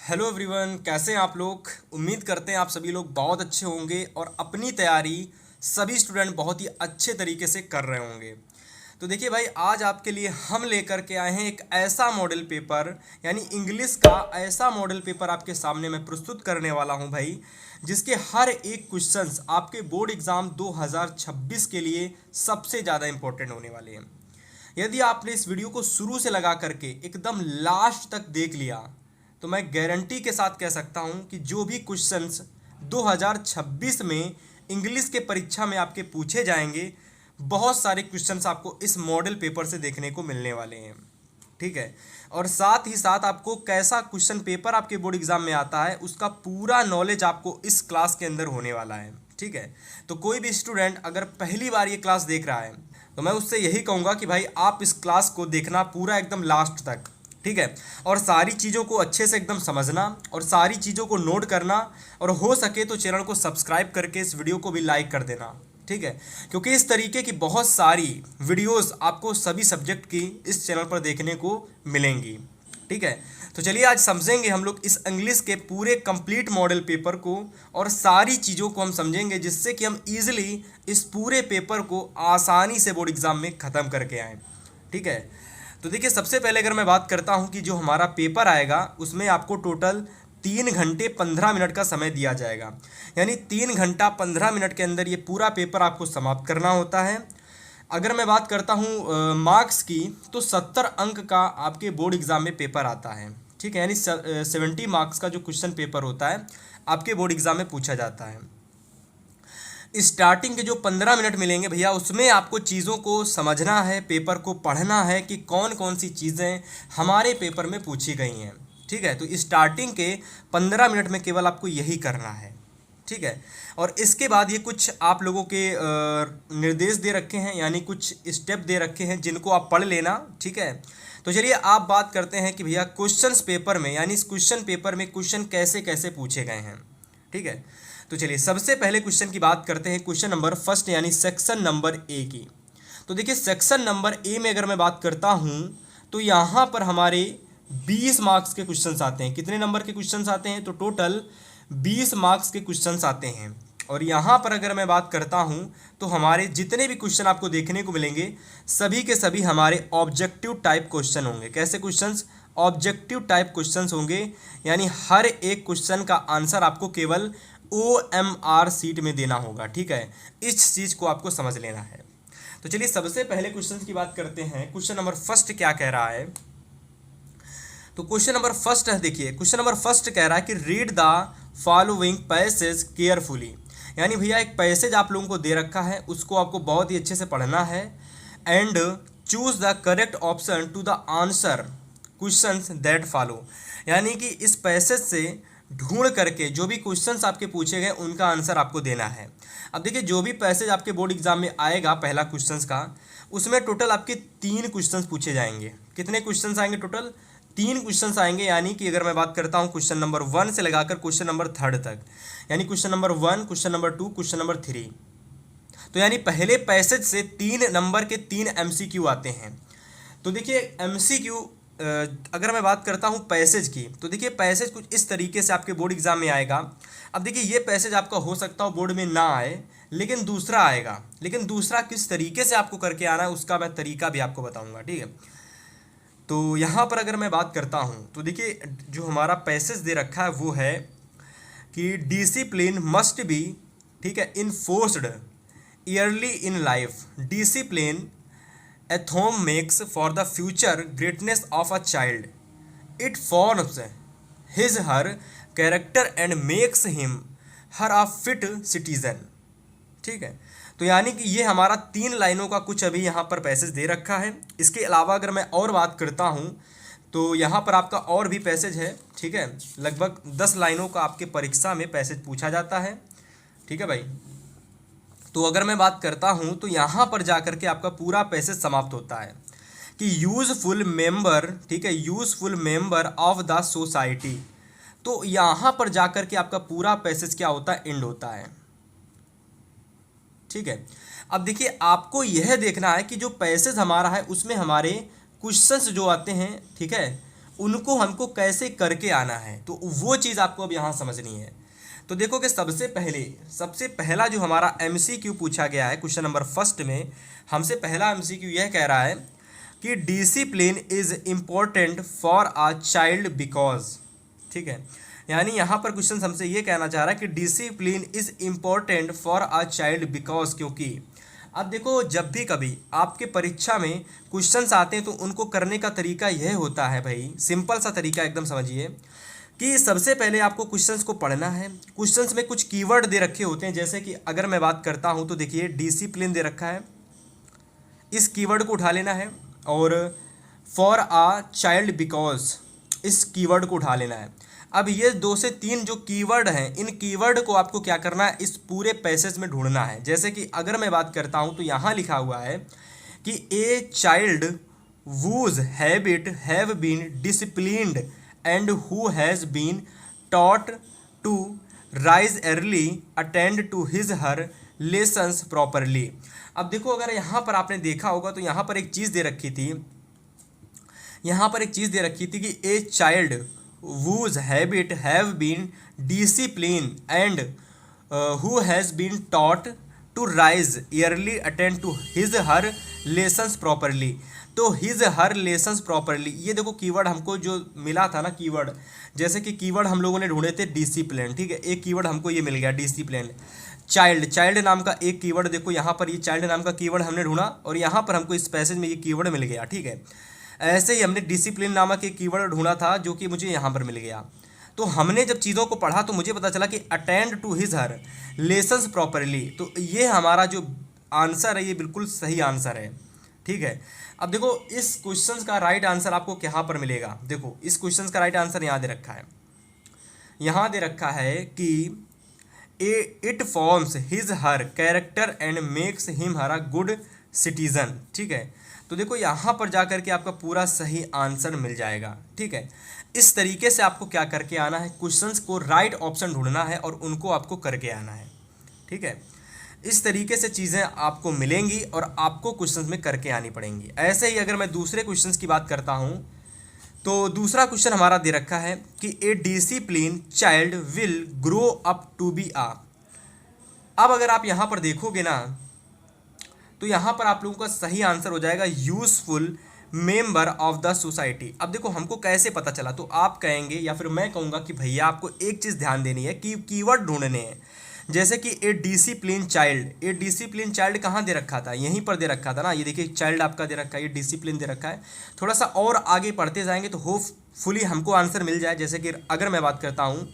Hello everyone, कैसे हैं आप लोग। उम्मीद करते हैं आप सभी लोग बहुत अच्छे होंगे और अपनी तैयारी सभी स्टूडेंट बहुत ही अच्छे तरीके से कर रहे होंगे। तो देखिए भाई, आज आपके लिए हम लेकर के आए हैं एक ऐसा मॉडल पेपर, यानी इंग्लिश का ऐसा मॉडल पेपर आपके सामने मैं प्रस्तुत करने वाला हूं भाई, जिसके हर एक क्वेश्चंस आपके बोर्ड एग्ज़ाम 2026 के लिए सबसे ज़्यादा इंपॉर्टेंट होने वाले हैं। यदि आपने इस वीडियो को शुरू से लगा करके एकदम लास्ट तक देख लिया तो मैं गारंटी के साथ कह सकता हूं कि जो भी क्वेश्चंस 2026 में इंग्लिश के परीक्षा में आपके पूछे जाएंगे, बहुत सारे क्वेश्चंस आपको इस मॉडल पेपर से देखने को मिलने वाले हैं। ठीक है। और साथ ही साथ आपको कैसा क्वेश्चन पेपर आपके बोर्ड एग्जाम में आता है उसका पूरा नॉलेज आपको इस क्लास के अंदर होने वाला है। ठीक है। तो कोई भी स्टूडेंट अगर पहली बार ये क्लास देख रहा है तो मैं उससे यही कहूँगा कि भाई आप इस क्लास को देखना पूरा एकदम लास्ट तक। ठीक है। और सारी चीज़ों को अच्छे से एकदम समझना और सारी चीज़ों को नोट करना, और हो सके तो चैनल को सब्सक्राइब करके इस वीडियो को भी लाइक कर देना। ठीक है। क्योंकि इस तरीके की बहुत सारी वीडियोस आपको सभी सब्जेक्ट की इस चैनल पर देखने को मिलेंगी। ठीक है। तो चलिए आज समझेंगे हम लोग इस इंग्लिश के पूरे कंप्लीट मॉडल पेपर को, और सारी चीज़ों को हम समझेंगे जिससे कि हम इजीली इस पूरे पेपर को आसानी से बोर्ड एग्ज़ाम में ख़त्म करके आएँ। ठीक है। तो देखिए, सबसे पहले अगर मैं बात करता हूं कि जो हमारा पेपर आएगा उसमें आपको टोटल 3 घंटे 15 मिनट का समय दिया जाएगा, यानी 3 घंटा 15 मिनट के अंदर ये पूरा पेपर आपको समाप्त करना होता है। अगर मैं बात करता हूं मार्क्स की, तो 70 अंक का आपके बोर्ड एग्ज़ाम में पेपर आता है। ठीक है। यानी 70 मार्क्स का जो क्वेश्चन पेपर होता है आपके बोर्ड एग्ज़ाम में पूछा जाता है। स्टार्टिंग के जो 15 मिनट मिलेंगे भैया, उसमें आपको चीज़ों को समझना है, पेपर को पढ़ना है कि कौन कौन सी चीज़ें हमारे पेपर में पूछी गई हैं। ठीक है। तो स्टार्टिंग के 15 मिनट में केवल आपको यही करना है। ठीक है। और इसके बाद ये कुछ आप लोगों के निर्देश दे रखे हैं, यानी कुछ स्टेप दे रखे हैं जिनको आप पढ़ लेना। ठीक है। तो चलिए आप बात करते हैं कि भैया क्वेश्चंस पेपर में, यानी इस क्वेश्चन पेपर में क्वेश्चन कैसे कैसे पूछे गए हैं। ठीक है। तो चलिए सबसे पहले क्वेश्चन की बात करते हैं, क्वेश्चन नंबर फर्स्ट यानी सेक्शन नंबर ए की। तो देखिए, सेक्शन नंबर ए में अगर मैं बात करता हूं तो यहां पर हमारे 20 मार्क्स के क्वेश्चंस आते हैं। कितने नंबर के क्वेश्चंस आते हैं? तो टोटल 20 मार्क्स के क्वेश्चंस आते हैं। और यहाँ पर अगर मैं बात करता हूँ तो हमारे जितने भी क्वेश्चन आपको देखने को मिलेंगे सभी के सभी हमारे ऑब्जेक्टिव टाइप क्वेश्चन होंगे। कैसे क्वेश्चंस? ऑब्जेक्टिव टाइप क्वेश्चंस होंगे, यानी हर एक क्वेश्चन का आंसर आपको केवल OMR सीट में देना होगा। ठीक है। इस चीज़ को आपको समझ लेना है। तो चलिए सबसे पहले क्वेश्चन की बात करते हैं। क्वेश्चन नंबर फर्स्ट क्या कह रहा है? तो क्वेश्चन नंबर फर्स्ट है, देखिए क्वेश्चन नंबर फर्स्ट कह रहा है कि read the following passage carefully. यानी भैया एक पैसेज आप लोगों को दे रखा है, उसको आपको बहुत ही अच्छे से पढ़ना है। And choose the correct option to the answer questions that follow. यानी कि इस पैसेज से ढूंढ करके जो भी क्वेश्चंस आपके पूछे गए उनका आंसर आपको देना है। अब देखिए, जो भी पैसेज आपके बोर्ड एग्जाम में आएगा पहला क्वेश्चंस का, उसमें टोटल आपके 3 क्वेश्चंस पूछे जाएंगे। कितने क्वेश्चंस आएंगे? टोटल 3 क्वेश्चंस आएंगे। यानी कि अगर मैं बात करता हूँ क्वेश्चन नंबर 1 से लगाकर क्वेश्चन नंबर 3 तक, यानी question number 1, question number 2, question number 3। तो यानी पहले पैसेज से 3 नंबर के 3 MCQ आते हैं। तो देखिए MCQ, अगर मैं बात करता हूँ पैसेज की, तो देखिए पैसेज कुछ इस तरीके से आपके बोर्ड एग्जाम में आएगा। अब देखिए ये पैसेज आपका हो सकता हो बोर्ड में ना आए, लेकिन दूसरा आएगा। लेकिन दूसरा किस तरीके से आपको करके आना है उसका मैं तरीका भी आपको बताऊंगा। ठीक है। तो यहाँ पर अगर मैं बात करता हूँ तो देखिए जो हमारा पैसेज दे रखा है वो है कि डिसिप्लिन मस्ट बी, ठीक है, enforced early in life. Discipline at home makes for the future greatness of a child. It forms his her character and makes him her a fit citizen. ठीक है। तो यानी कि ये हमारा 3 लाइनों का कुछ अभी यहाँ पर पैसेज दे रखा है। इसके अलावा अगर मैं और बात करता हूँ तो यहाँ पर आपका और भी पैसेज है। ठीक है। लगभग 10 लाइनों का आपके परीक्षा में पैसेज पूछा जाता है। ठीक है भाई। तो अगर मैं बात करता हूँ तो यहाँ पर जाकर के आपका पूरा पैसेज समाप्त होता है कि यूजफुल मेंबर, ठीक है, useful member of the society. तो यहाँ पर जाकर के आपका पूरा पैसेज क्या होता है? एंड होता है। ठीक है। अब देखिए आपको यह देखना है कि जो पैसेज हमारा है उसमें हमारे क्वेश्चंस जो आते हैं, ठीक है, उनको हमको कैसे करके आना है, तो वो चीज़ आपको अब यहाँ समझनी है। तो देखो कि सबसे पहला जो हमारा एमसीक्यू पूछा गया है क्वेश्चन नंबर फर्स्ट में, हमसे पहला एमसीक्यू यह कह रहा है कि discipline is important for a child because, ठीक है, यानी यहाँ पर क्वेश्चन हमसे ये कहना चाह रहा है कि discipline is important for a child because, क्योंकि अब देखो जब भी कभी आपके परीक्षा में क्वेश्चंस आते हैं तो उनको करने का तरीका यह होता है भाई, सिंपल सा तरीका एकदम समझिए कि सबसे पहले आपको क्वेश्चंस को पढ़ना है। क्वेश्चंस में कुछ कीवर्ड दे रखे होते हैं, जैसे कि अगर मैं बात करता हूं तो देखिए डिसिप्लिन दे रखा है, इस कीवर्ड को उठा लेना है, और फॉर आ चाइल्ड बिकॉज इस कीवर्ड को उठा लेना है। अब ये 2 से 3 जो कीवर्ड हैं, इन कीवर्ड को आपको क्या करना है, इस पूरे पैसेज में ढूंढना है। जैसे कि अगर मैं बात करता हूं तो यहाँ लिखा हुआ है कि a child whose habit have been disciplined and who has been taught to rise early attend to his her lessons properly. अब देखो अगर यहाँ पर आपने देखा होगा तो यहाँ पर एक चीज़ दे रखी थी, कि a child whose habit have been disciplined and who has been taught to rise early attend to his her lessons properly। तो his her lessons properly, ये देखो कीवर्ड हमको जो मिला था ना, कीवर्ड जैसे कि कीवर्ड हम लोगों ने ढूंढे थे डिसिप्लिन, ठीक है, एक कीवर्ड हमको ये मिल गया डिसिप्लिन। चाइल्ड नाम का एक कीवर्ड, देखो यहाँ पर ये चाइल्ड नाम का कीवर्ड हमने ढूंढा और यहाँ पर हमको इस पैसेज में ये कीवर्ड मिल गया, ठीक है। ऐसे ही हमने डिसिप्लिन नामक एक कीवर्ड ढूंढा था जो कि मुझे यहाँ पर मिल गया। तो हमने जब चीज़ों को पढ़ा तो मुझे पता चला कि attend to his her lessons properly, तो ये हमारा जो आंसर है ये बिल्कुल सही आंसर है, ठीक है। अब देखो इस क्वेश्चन का राइट आंसर आपको कहाँ पर मिलेगा, देखो इस क्वेश्चन का राइट आंसर यहाँ दे रखा है, यहाँ दे रखा है कि it forms his her character and makes him her a good citizen, ठीक है। तो देखो यहाँ पर जा कर के आपका पूरा सही आंसर मिल जाएगा, ठीक है। इस तरीके से आपको क्या करके आना है, क्वेश्चंस को राइट ऑप्शन ढूंढना है और उनको आपको करके आना है, ठीक है। इस तरीके से चीज़ें आपको मिलेंगी और आपको क्वेश्चंस में करके आनी पड़ेंगी। ऐसे ही अगर मैं दूसरे क्वेश्चंस की बात करता हूँ तो दूसरा क्वेश्चन हमारा दे रखा है कि a discipline child will grow up to be a. अब अगर आप यहाँ पर देखोगे ना तो यहाँ पर आप लोगों का सही आंसर हो जाएगा useful member of the society. अब देखो हमको कैसे पता चला, तो आप कहेंगे या फिर मैं कहूँगा कि भैया आपको एक चीज़ ध्यान देनी है कि कीवर्ड ढूंढने हैं। जैसे कि ए डिसिप्लिन चाइल्ड कहाँ दे रखा था, यहीं पर दे रखा था ना, ये देखिए चाइल्ड आपका दे रखा है, ये डिसिप्लिन दे रखा है। थोड़ा सा और आगे पढ़ते जाएंगे तो होपफुली हमको आंसर मिल जाए। जैसे कि अगर मैं बात करता हूँ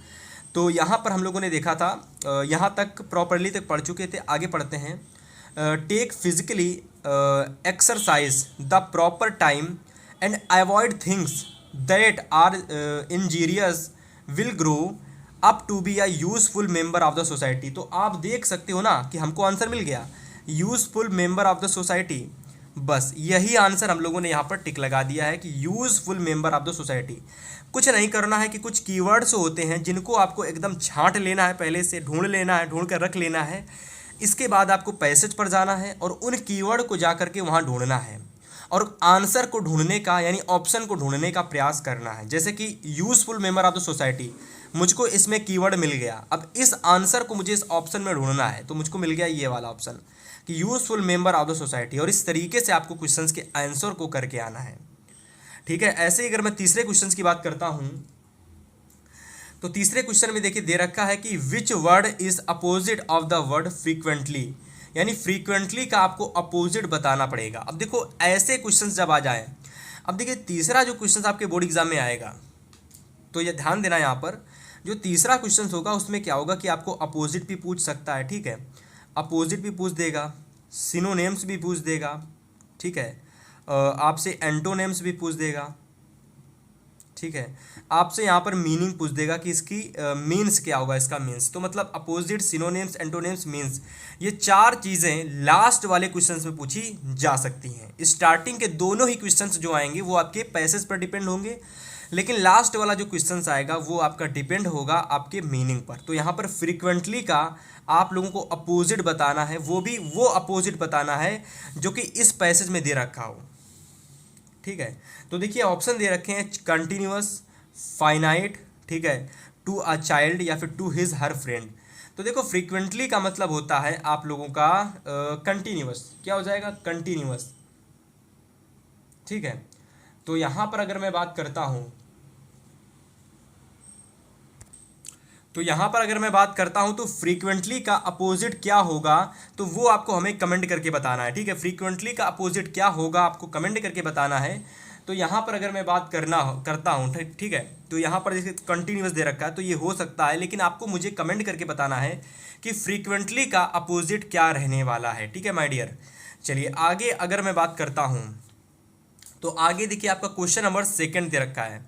तो यहाँ पर हम लोगों ने देखा था, यहाँ तक प्रॉपरली तक पढ़ चुके थे, आगे पढ़ते हैं। Take physically exercise the proper time and avoid things that are injurious will grow up to be a useful member of the society. तो आप देख सकते हो ना कि हमको आंसर मिल गया useful member of the society. बस यही आंसर हम लोगों ने यहाँ पर टिक लगा दिया है कि useful member of the society. कुछ नहीं करना है कि कुछ कीवर्ड्स होते हैं जिनको आपको एकदम छांट लेना है, पहले से ढूंढ लेना है, ढूंढ कर रख लेना है। इसके बाद आपको पैसेज पर जाना है और उन कीवर्ड को जा करके वहाँ ढूंढना है और आंसर को ढूंढने का यानी ऑप्शन को ढूंढने का प्रयास करना है। जैसे कि useful member of the society, मुझको इसमें कीवर्ड मिल गया, अब इस आंसर को मुझे इस ऑप्शन में ढूंढना है, तो मुझको मिल गया ये वाला ऑप्शन कि useful member of the society. और इस तरीके से आपको क्वेश्चंस के आंसर को करके आना है, ठीक है। ऐसे ही अगर मैं तीसरे क्वेश्चन की बात करता हूँ तो तीसरे क्वेश्चन में देखिए दे रखा है कि which word is opposite of the word frequently, यानी फ्रीक्वेंटली का आपको अपोजिट बताना पड़ेगा। अब देखो ऐसे क्वेश्चन जब आ जाए, अब देखिए तीसरा जो क्वेश्चन आपके बोर्ड एग्जाम में आएगा तो ये ध्यान देना, यहाँ पर जो तीसरा क्वेश्चन होगा उसमें क्या होगा कि आपको अपोजिट भी पूछ सकता है, ठीक है, अपोजिट भी पूछ देगा, सिनोनेम्स भी पूछ देगा, ठीक है, आपसे एंटोनेम्स भी पूछ देगा, ठीक है, आपसे यहाँ पर मीनिंग पूछ देगा कि इसकी मीन्स क्या होगा, इसका मीन्स। तो मतलब अपोजिट, सिनोनिम्स, एंटोनिम्स, मीन्स, ये चार चीज़ें लास्ट वाले क्वेश्चंस में पूछी जा सकती हैं। स्टार्टिंग के दोनों ही क्वेश्चंस जो आएंगे वो आपके पैसेज पर डिपेंड होंगे, लेकिन लास्ट वाला जो क्वेश्चंस आएगा वो आपका डिपेंड होगा आपके मीनिंग पर। तो यहाँ पर फ्रीक्वेंटली का आप लोगों को अपोजिट बताना है, वो भी वो अपोजिट बताना है जो कि इस पैसेज में दे रखा हो, ठीक है। तो देखिए ऑप्शन दे रखे हैं कंटिन्यूअस, फाइनाइट, ठीक है, टू अ चाइल्ड या फिर टू हिज हर फ्रेंड। तो देखो फ्रीक्वेंटली का मतलब होता है आप लोगों का कंटिन्यूअस, क्या हो जाएगा कंटिन्यूअस, ठीक है। तो यहाँ पर अगर मैं बात करता हूँ, तो यहाँ पर अगर मैं बात करता हूँ तो फ्रीक्वेंटली का अपोजिट क्या होगा, तो वो आपको हमें कमेंट करके बताना है, ठीक है। फ्रीक्वेंटली का अपोजिट क्या होगा आपको कमेंट करके बताना है। तो यहाँ पर अगर मैं बात करता हूँ, ठीक है, तो यहाँ पर जैसे कंटिन्यूअस दे रखा है तो ये हो सकता है, लेकिन आपको मुझे कमेंट करके बताना है कि फ्रीक्वेंटली का अपोजिट क्या रहने वाला है, ठीक है माय डियर। चलिए आगे अगर मैं बात करता हूँ, तो आगे देखिए आपका क्वेश्चन नंबर 2 दे रखा है।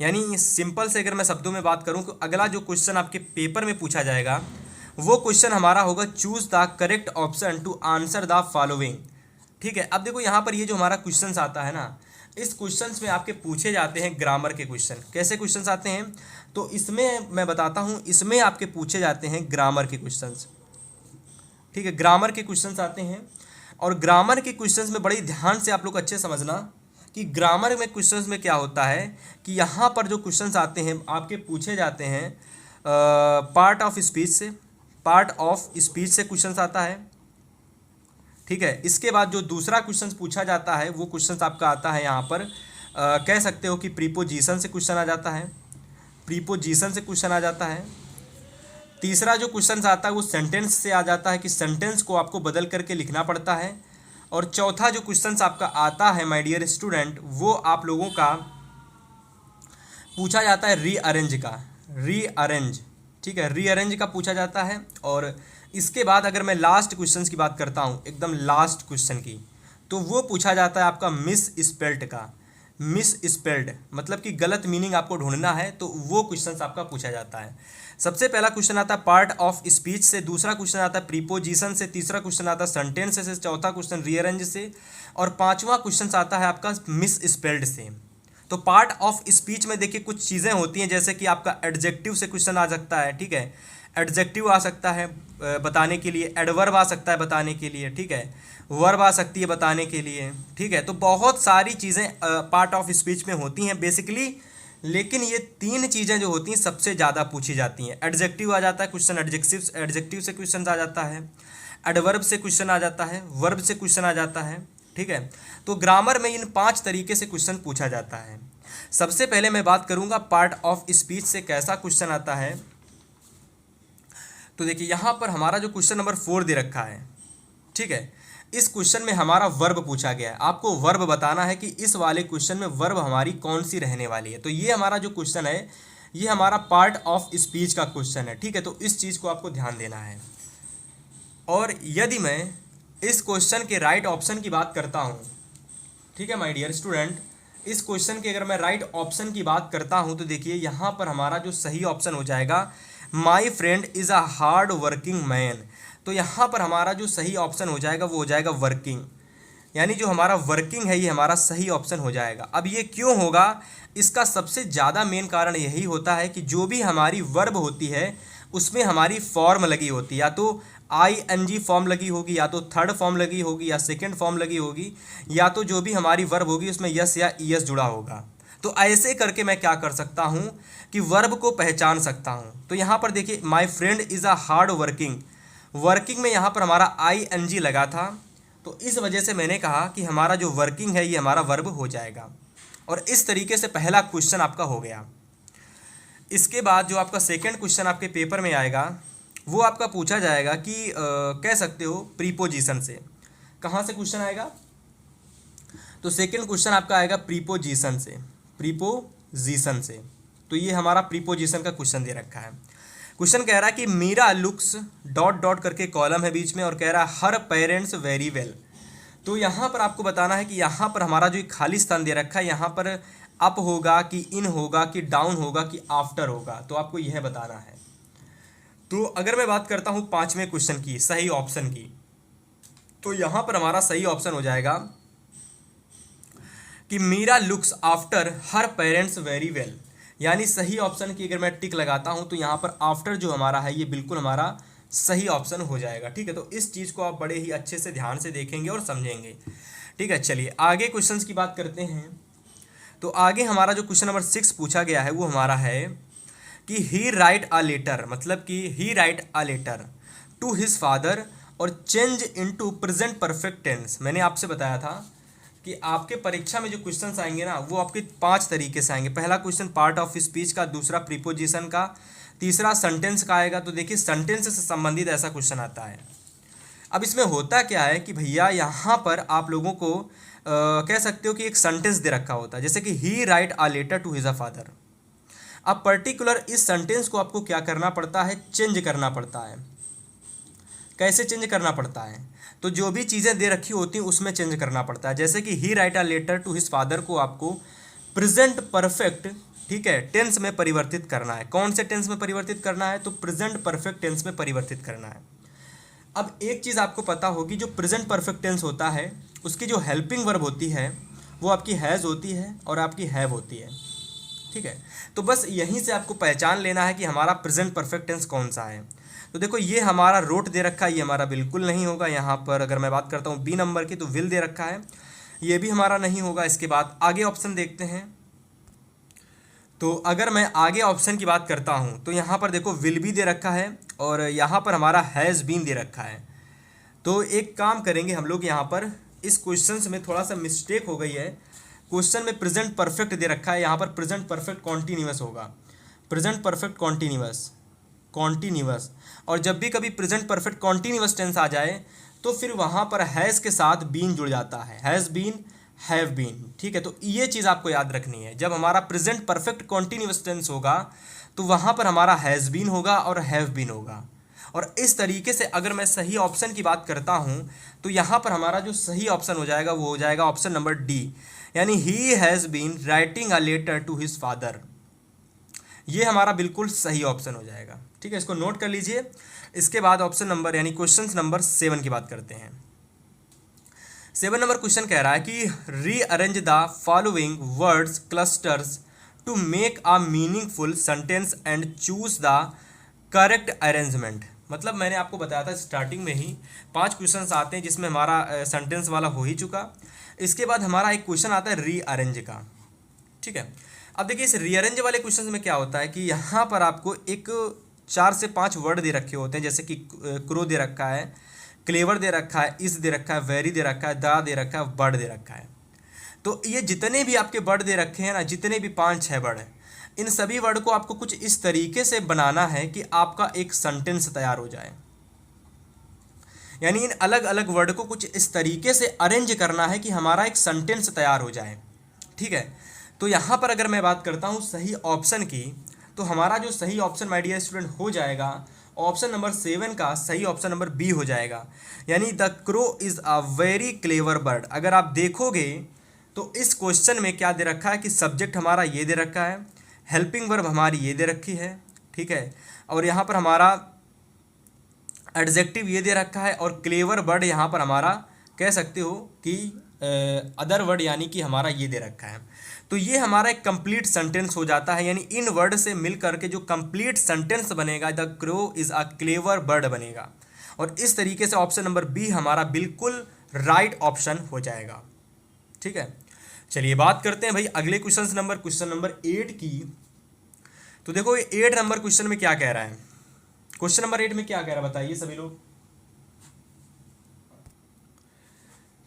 यानी सिंपल से अगर मैं शब्दों में बात करूं तो अगला जो क्वेश्चन आपके पेपर में पूछा जाएगा वो क्वेश्चन हमारा होगा choose the correct option to answer the following, ठीक है। अब देखो यहाँ पर ये जो हमारा क्वेश्चन आता है ना, इस क्वेश्चंस में आपके पूछे जाते हैं ग्रामर के क्वेश्चन। कैसे क्वेश्चंस आते हैं, तो इसमें मैं बताता हूँ, इसमें आपके पूछे जाते हैं ग्रामर के क्वेश्चंस, ठीक है, ग्रामर के क्वेश्चंस आते हैं। और ग्रामर के क्वेश्चंस में बड़ी ध्यान से आप लोग अच्छे समझना कि ग्रामर में क्वेश्चंस में क्या होता है कि यहाँ पर जो क्वेश्चंस आते हैं आपके पूछे जाते हैं पार्ट ऑफ स्पीच से, पार्ट ऑफ स्पीच से क्वेश्चंस आता है, ठीक है। इसके बाद जो दूसरा क्वेश्चन पूछा जाता है वो क्वेश्चन आपका आता है यहाँ पर कह सकते हो कि प्रीपोजिशन से क्वेश्चन आ जाता है, प्रीपोजिशन से क्वेश्चन आ जाता है। तीसरा जो क्वेश्चन आता है वो सेंटेंस से आ जाता है कि सेंटेंस को आपको बदल करके लिखना पड़ता है। और चौथा जो क्वेश्चन आपका आता है माय डियर स्टूडेंट, वो आप लोगों का पूछा जाता है रीअरेंज का, रीअरेंज, ठीक है, रीअरेंज का पूछा जाता है। और इसके बाद अगर मैं लास्ट क्वेश्चन की बात करता हूँ, एकदम लास्ट क्वेश्चन की, तो वो पूछा जाता है आपका मिस स्पेल्ड का, मिस स्पेल्ड मतलब कि गलत मीनिंग आपको ढूंढना है, तो वो क्वेश्चन आपका पूछा जाता है। सबसे पहला क्वेश्चन आता है पार्ट ऑफ स्पीच से, दूसरा क्वेश्चन आता है प्रीपोजिशन से, तीसरा क्वेश्चन आता है सेंटेंस से, चौथा क्वेश्चन रीअरेंज से, और पांचवा क्वेश्चन आता है आपका मिस स्पेल्ड से। तो पार्ट ऑफ स्पीच में देखिए कुछ चीज़ें होती हैं, जैसे कि आपका एडजेक्टिव से क्वेश्चन आ सकता है, ठीक है, एडजेक्टिव आ सकता है बताने के लिए, एडवर्ब आ सकता है बताने के लिए, ठीक है, वर्ब आ सकती है बताने के लिए, ठीक है। तो बहुत सारी चीज़ें पार्ट ऑफ स्पीच में होती हैं बेसिकली, लेकिन ये 3 चीज़ें जो होती हैं सबसे ज़्यादा पूछी जाती हैं। एडजेक्टिव आ जाता है क्वेश्चन, एडजेक्टिव से क्वेश्चन आ जाता है, एडवर्ब से क्वेश्चन आ जाता है, वर्ब से क्वेश्चन आ जाता है, ठीक है। तो ग्रामर में इन 5 तरीके से क्वेश्चन पूछा जाता है। सबसे पहले मैं बात करूंगा पार्ट ऑफ स्पीच से कैसा क्वेश्चन आता है। तो देखिए यहाँ पर हमारा जो क्वेश्चन नंबर 4 दे रखा है, ठीक है, इस क्वेश्चन में हमारा वर्ब पूछा गया है। आपको वर्ब बताना है कि इस वाले क्वेश्चन में वर्ब हमारी कौन सी रहने वाली है। तो ये हमारा जो क्वेश्चन है ये हमारा पार्ट ऑफ स्पीच का क्वेश्चन है, ठीक है। तो इस चीज़ को आपको ध्यान देना है। और यदि मैं इस क्वेश्चन के राइट ऑप्शन की बात करता हूँ, ठीक है माय डियर स्टूडेंट, इस क्वेश्चन के अगर मैं राइट ऑप्शन की बात करता हूँ तो देखिए यहाँ पर हमारा जो सही ऑप्शन हो जाएगा my friend is a hard working man. तो यहाँ पर हमारा जो सही ऑप्शन हो जाएगा वो हो जाएगा वर्किंग, यानी जो हमारा वर्किंग है ये हमारा सही ऑप्शन हो जाएगा। अब ये क्यों होगा, इसका सबसे ज़्यादा मेन कारण यही होता है कि जो भी हमारी वर्ब होती है उसमें हमारी फॉर्म लगी होती है, या तो ING फॉर्म लगी होगी, या तो थर्ड फॉर्म लगी होगी, या सेकंड फॉर्म लगी होगी, या तो जो भी हमारी वर्ब होगी उसमें यस या ES जुड़ा होगा। तो ऐसे करके मैं क्या कर सकता हूँ कि वर्ब को पहचान सकता हूँ। तो यहाँ पर देखिए my friend is a hard working, working में यहाँ पर हमारा ING लगा था, तो इस वजह से मैंने कहा कि हमारा जो वर्किंग है ये हमारा वर्ब हो जाएगा। और इस तरीके से पहला क्वेश्चन आपका हो गया। इसके बाद जो आपका सेकंड क्वेश्चन आपके पेपर में आएगा वो आपका पूछा जाएगा कि कह सकते हो प्रीपोजिशन से। कहाँ से क्वेश्चन आएगा, तो सेकंड क्वेश्चन आपका आएगा प्रीपोजिशन से, प्रीपोजिशन से। तो ये हमारा प्रीपोजिशन का क्वेश्चन दे रखा है। क्वेश्चन कह रहा है कि मीरा लुक्स डॉट डॉट करके कॉलम है बीच में, और कह रहा है हर पेरेंट्स वेरी वेल। तो यहाँ पर आपको बताना है कि यहाँ पर हमारा जो खाली स्थान दे रखा है यहाँ पर अप होगा कि इन होगा कि डाउन होगा कि आफ्टर होगा, तो आपको यह बताना है। तो अगर मैं बात करता हूँ 5वें क्वेश्चन की सही ऑप्शन की, तो यहाँ पर हमारा सही ऑप्शन हो जाएगा कि Meera looks after her parents very well. यानी सही ऑप्शन की अगर मैं टिक लगाता हूँ तो यहाँ पर आफ्टर जो हमारा है ये बिल्कुल हमारा सही ऑप्शन हो जाएगा, ठीक है। तो इस चीज़ को आप बड़े ही अच्छे से ध्यान से देखेंगे और समझेंगे, ठीक है, चलिए आगे क्वेश्चंस की बात करते हैं। तो आगे हमारा जो क्वेश्चन नंबर 6 पूछा गया है वो हमारा है कि ही राइट अ लेटर, मतलब कि he write a letter to his father और change into present perfect tense. मैंने आपसे बताया था कि आपके परीक्षा में जो क्वेश्चंस आएंगे ना वो आपके 5 तरीके से आएंगे। पहला क्वेश्चन पार्ट ऑफ स्पीच का, दूसरा प्रीपोजिशन का, तीसरा सेंटेंस का आएगा। तो देखिए सेंटेंस से संबंधित ऐसा क्वेश्चन आता है। अब इसमें होता क्या है कि भैया यहाँ पर आप लोगों को कह सकते हो कि एक सेंटेंस दे रखा होता है, जैसे कि he write a letter to his a father. अब पर्टिकुलर इस सेंटेंस को आपको क्या करना पड़ता है, चेंज करना पड़ता है। कैसे चेंज करना पड़ता है, तो जो भी चीज़ें दे रखी होती हैं उसमें चेंज करना पड़ता है। जैसे कि he write a letter to his father को आपको प्रेजेंट परफेक्ट, ठीक है, टेंस में परिवर्तित करना है। कौन से टेंस में परिवर्तित करना है, तो प्रेजेंट परफेक्ट टेंस में परिवर्तित करना है। अब एक चीज़ आपको पता होगी, जो प्रेजेंट परफेक्ट टेंस होता है उसकी जो हेल्पिंग वर्ब होती है वो आपकी हैज़ होती है और आपकी हैव होती है। ठीक है, तो बस यहीं से आपको पहचान लेना है कि हमारा प्रेजेंट परफेक्ट टेंस कौन सा है। तो देखो ये हमारा रोट दे रखा है, ये हमारा बिल्कुल नहीं होगा। यहाँ पर अगर मैं बात करता हूँ बी नंबर की, तो विल दे रखा है, ये भी हमारा नहीं होगा। इसके बाद आगे ऑप्शन देखते हैं। तो अगर मैं आगे ऑप्शन की बात करता हूँ तो यहाँ पर देखो विल भी दे रखा है और यहाँ पर हमारा हैज़ बीन दे रखा है। तो एक काम करेंगे हम लोग, यहाँ पर इस क्वेश्चन में थोड़ा सा मिस्टेक हो गई है। क्वेश्चन में प्रेजेंट परफेक्ट दे रखा है, यहाँ पर प्रेजेंट परफेक्ट कॉन्टीन्यूअस होगा, प्रेजेंट परफेक्ट कॉन्टीन्यूअस कॉन्टीन्यूअस। और जब भी कभी प्रेजेंट परफेक्ट कॉन्टीन्यूअस टेंस आ जाए तो फिर वहाँ पर हैज़ के साथ बीन जुड़ जाता है, हैज़ बीन, हैव बीन। ठीक है, तो ये चीज़ आपको याद रखनी है। जब हमारा प्रेजेंट परफेक्ट कॉन्टीन्यूअस टेंस होगा तो वहाँ पर हमारा हैज़ बीन होगा और हैव बीन होगा। और इस तरीके से अगर मैं सही ऑप्शन की बात करता हूँ तो यहाँ पर हमारा जो सही ऑप्शन हो जाएगा वो हो जाएगा ऑप्शन नंबर डी, यानी he has been writing a letter to his father. ये हमारा बिल्कुल सही ऑप्शन हो जाएगा। ठीक है, इसको नोट कर लीजिए। इसके बाद ऑप्शन नंबर यानी क्वेश्चन नंबर 7 की बात करते हैं। 7 नंबर क्वेश्चन कह रहा है कि rearrange the following words clusters to make a meaningful sentence and choose the correct arrangement. मतलब मैंने आपको बताया था स्टार्टिंग में ही 5 क्वेश्चंस आते हैं जिसमें हमारा सेंटेंस वाला हो ही चुका। इसके बाद हमारा एक क्वेश्चन आता है रीअरेंज का। ठीक है, अब देखिए इस रीअरेंज वाले क्वेश्चन में क्या होता है कि यहाँ पर आपको एक 4 से 5 वर्ड दे रखे होते हैं, जैसे कि क्रो दे रखा है, क्लेवर दे रखा है, इस दे रखा है, वेरी दे रखा है, दा दे रखा है, बर्ड दे रखा है। तो ये जितने भी आपके वर्ड दे रखे हैं ना, जितने भी 5-6 वर्ड हैं, इन सभी वर्ड को आपको कुछ इस तरीके से बनाना है कि आपका एक सेंटेंस तैयार हो जाए। यानी इन अलग अलग वर्ड को कुछ इस तरीके से अरेंज करना है कि हमारा एक सेंटेंस तैयार हो जाए। ठीक है, तो यहाँ पर अगर मैं बात करता हूँ सही ऑप्शन की, तो हमारा जो सही ऑप्शन माय डियर स्टूडेंट हो जाएगा ऑप्शन नंबर 7 का सही ऑप्शन नंबर बी हो जाएगा, यानी the crow is a very clever bird. अगर आप देखोगे तो इस क्वेश्चन में क्या दे रखा है कि सब्जेक्ट हमारा ये दे रखा है, हेल्पिंग वर्ब हमारी ये दे रखी है, ठीक है, और यहाँ पर हमारा एडजेक्टिव ये दे रखा है, और क्लेवर वर्ड यहाँ पर हमारा कह सकते हो कि अदर वर्ड यानी कि हमारा ये दे रखा है। तो ये हमारा एक कंप्लीट सेंटेंस हो जाता है, यानी इन वर्ड से मिल करके जो कंप्लीट सेंटेंस बनेगा the crow is a clever bird बनेगा। और इस तरीके से ऑप्शन नंबर बी हमारा बिल्कुल राइट ऑप्शन हो जाएगा। ठीक है, चलिए बात करते हैं भाई अगले क्वेश्चन नंबर 8 की। तो देखो ये 8 नंबर क्वेश्चन में क्या कह रहा है, क्वेश्चन नंबर 8 में क्या कह रहा है बताइए सभी लोग।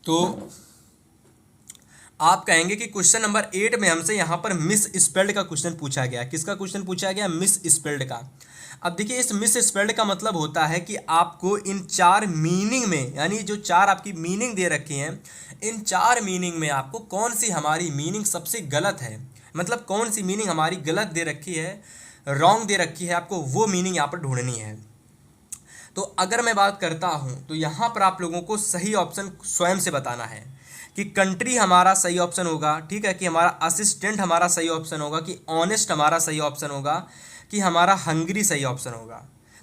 तो आप कहेंगे कि क्वेश्चन नंबर 8 में हमसे यहाँ पर मिस स्पेल्ड का क्वेश्चन पूछा गया। किसका क्वेश्चन पूछा गया, मिस स्पेल्ड का। अब देखिए इस मिस स्पेल्ड का मतलब होता है कि आपको इन 4 मीनिंग में, यानी जो 4 आपकी मीनिंग दे रखी हैं, इन 4 मीनिंग में आपको कौन सी हमारी मीनिंग सबसे गलत है, मतलब कौन सी मीनिंग हमारी गलत दे रखी है, रॉन्ग दे रखी है, आपको वो मीनिंग यहाँ पर ढूंढनी है। तो अगर मैं बात करता हूँ तो यहाँ पर आप लोगों को सही ऑप्शन स्वयं से बताना है कि कंट्री हमारा सही ऑप्शन होगा, ठीक है, कि हमारा असिस्टेंट हमारा सही ऑप्शन होगा, कि ऑनेस्ट हमारा सही ऑप्शन होगा, कि हमारा हंगरी सही ऑप्शन होगा।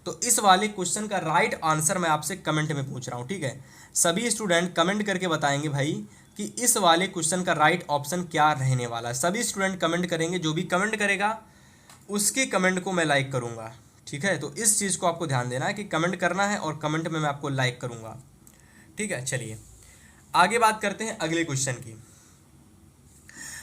तो इस वाले क्वेश्चन का राइट आंसर मैं आपसे कमेंट में पूछ रहा हूँ। ठीक है, सभी स्टूडेंट कमेंट करके बताएंगे भाई कि इस वाले क्वेश्चन का राइट ऑप्शन क्या रहने वाला है। सभी स्टूडेंट कमेंट करेंगे, जो भी कमेंट करेगा उसके कमेंट को मैं लाइक करूँगा। ठीक है, तो इस चीज़ को आपको ध्यान देना है कि कमेंट करना है और कमेंट में मैं आपको लाइक करूँगा। ठीक है, चलिए आगे बात करते हैं अगले क्वेश्चन की।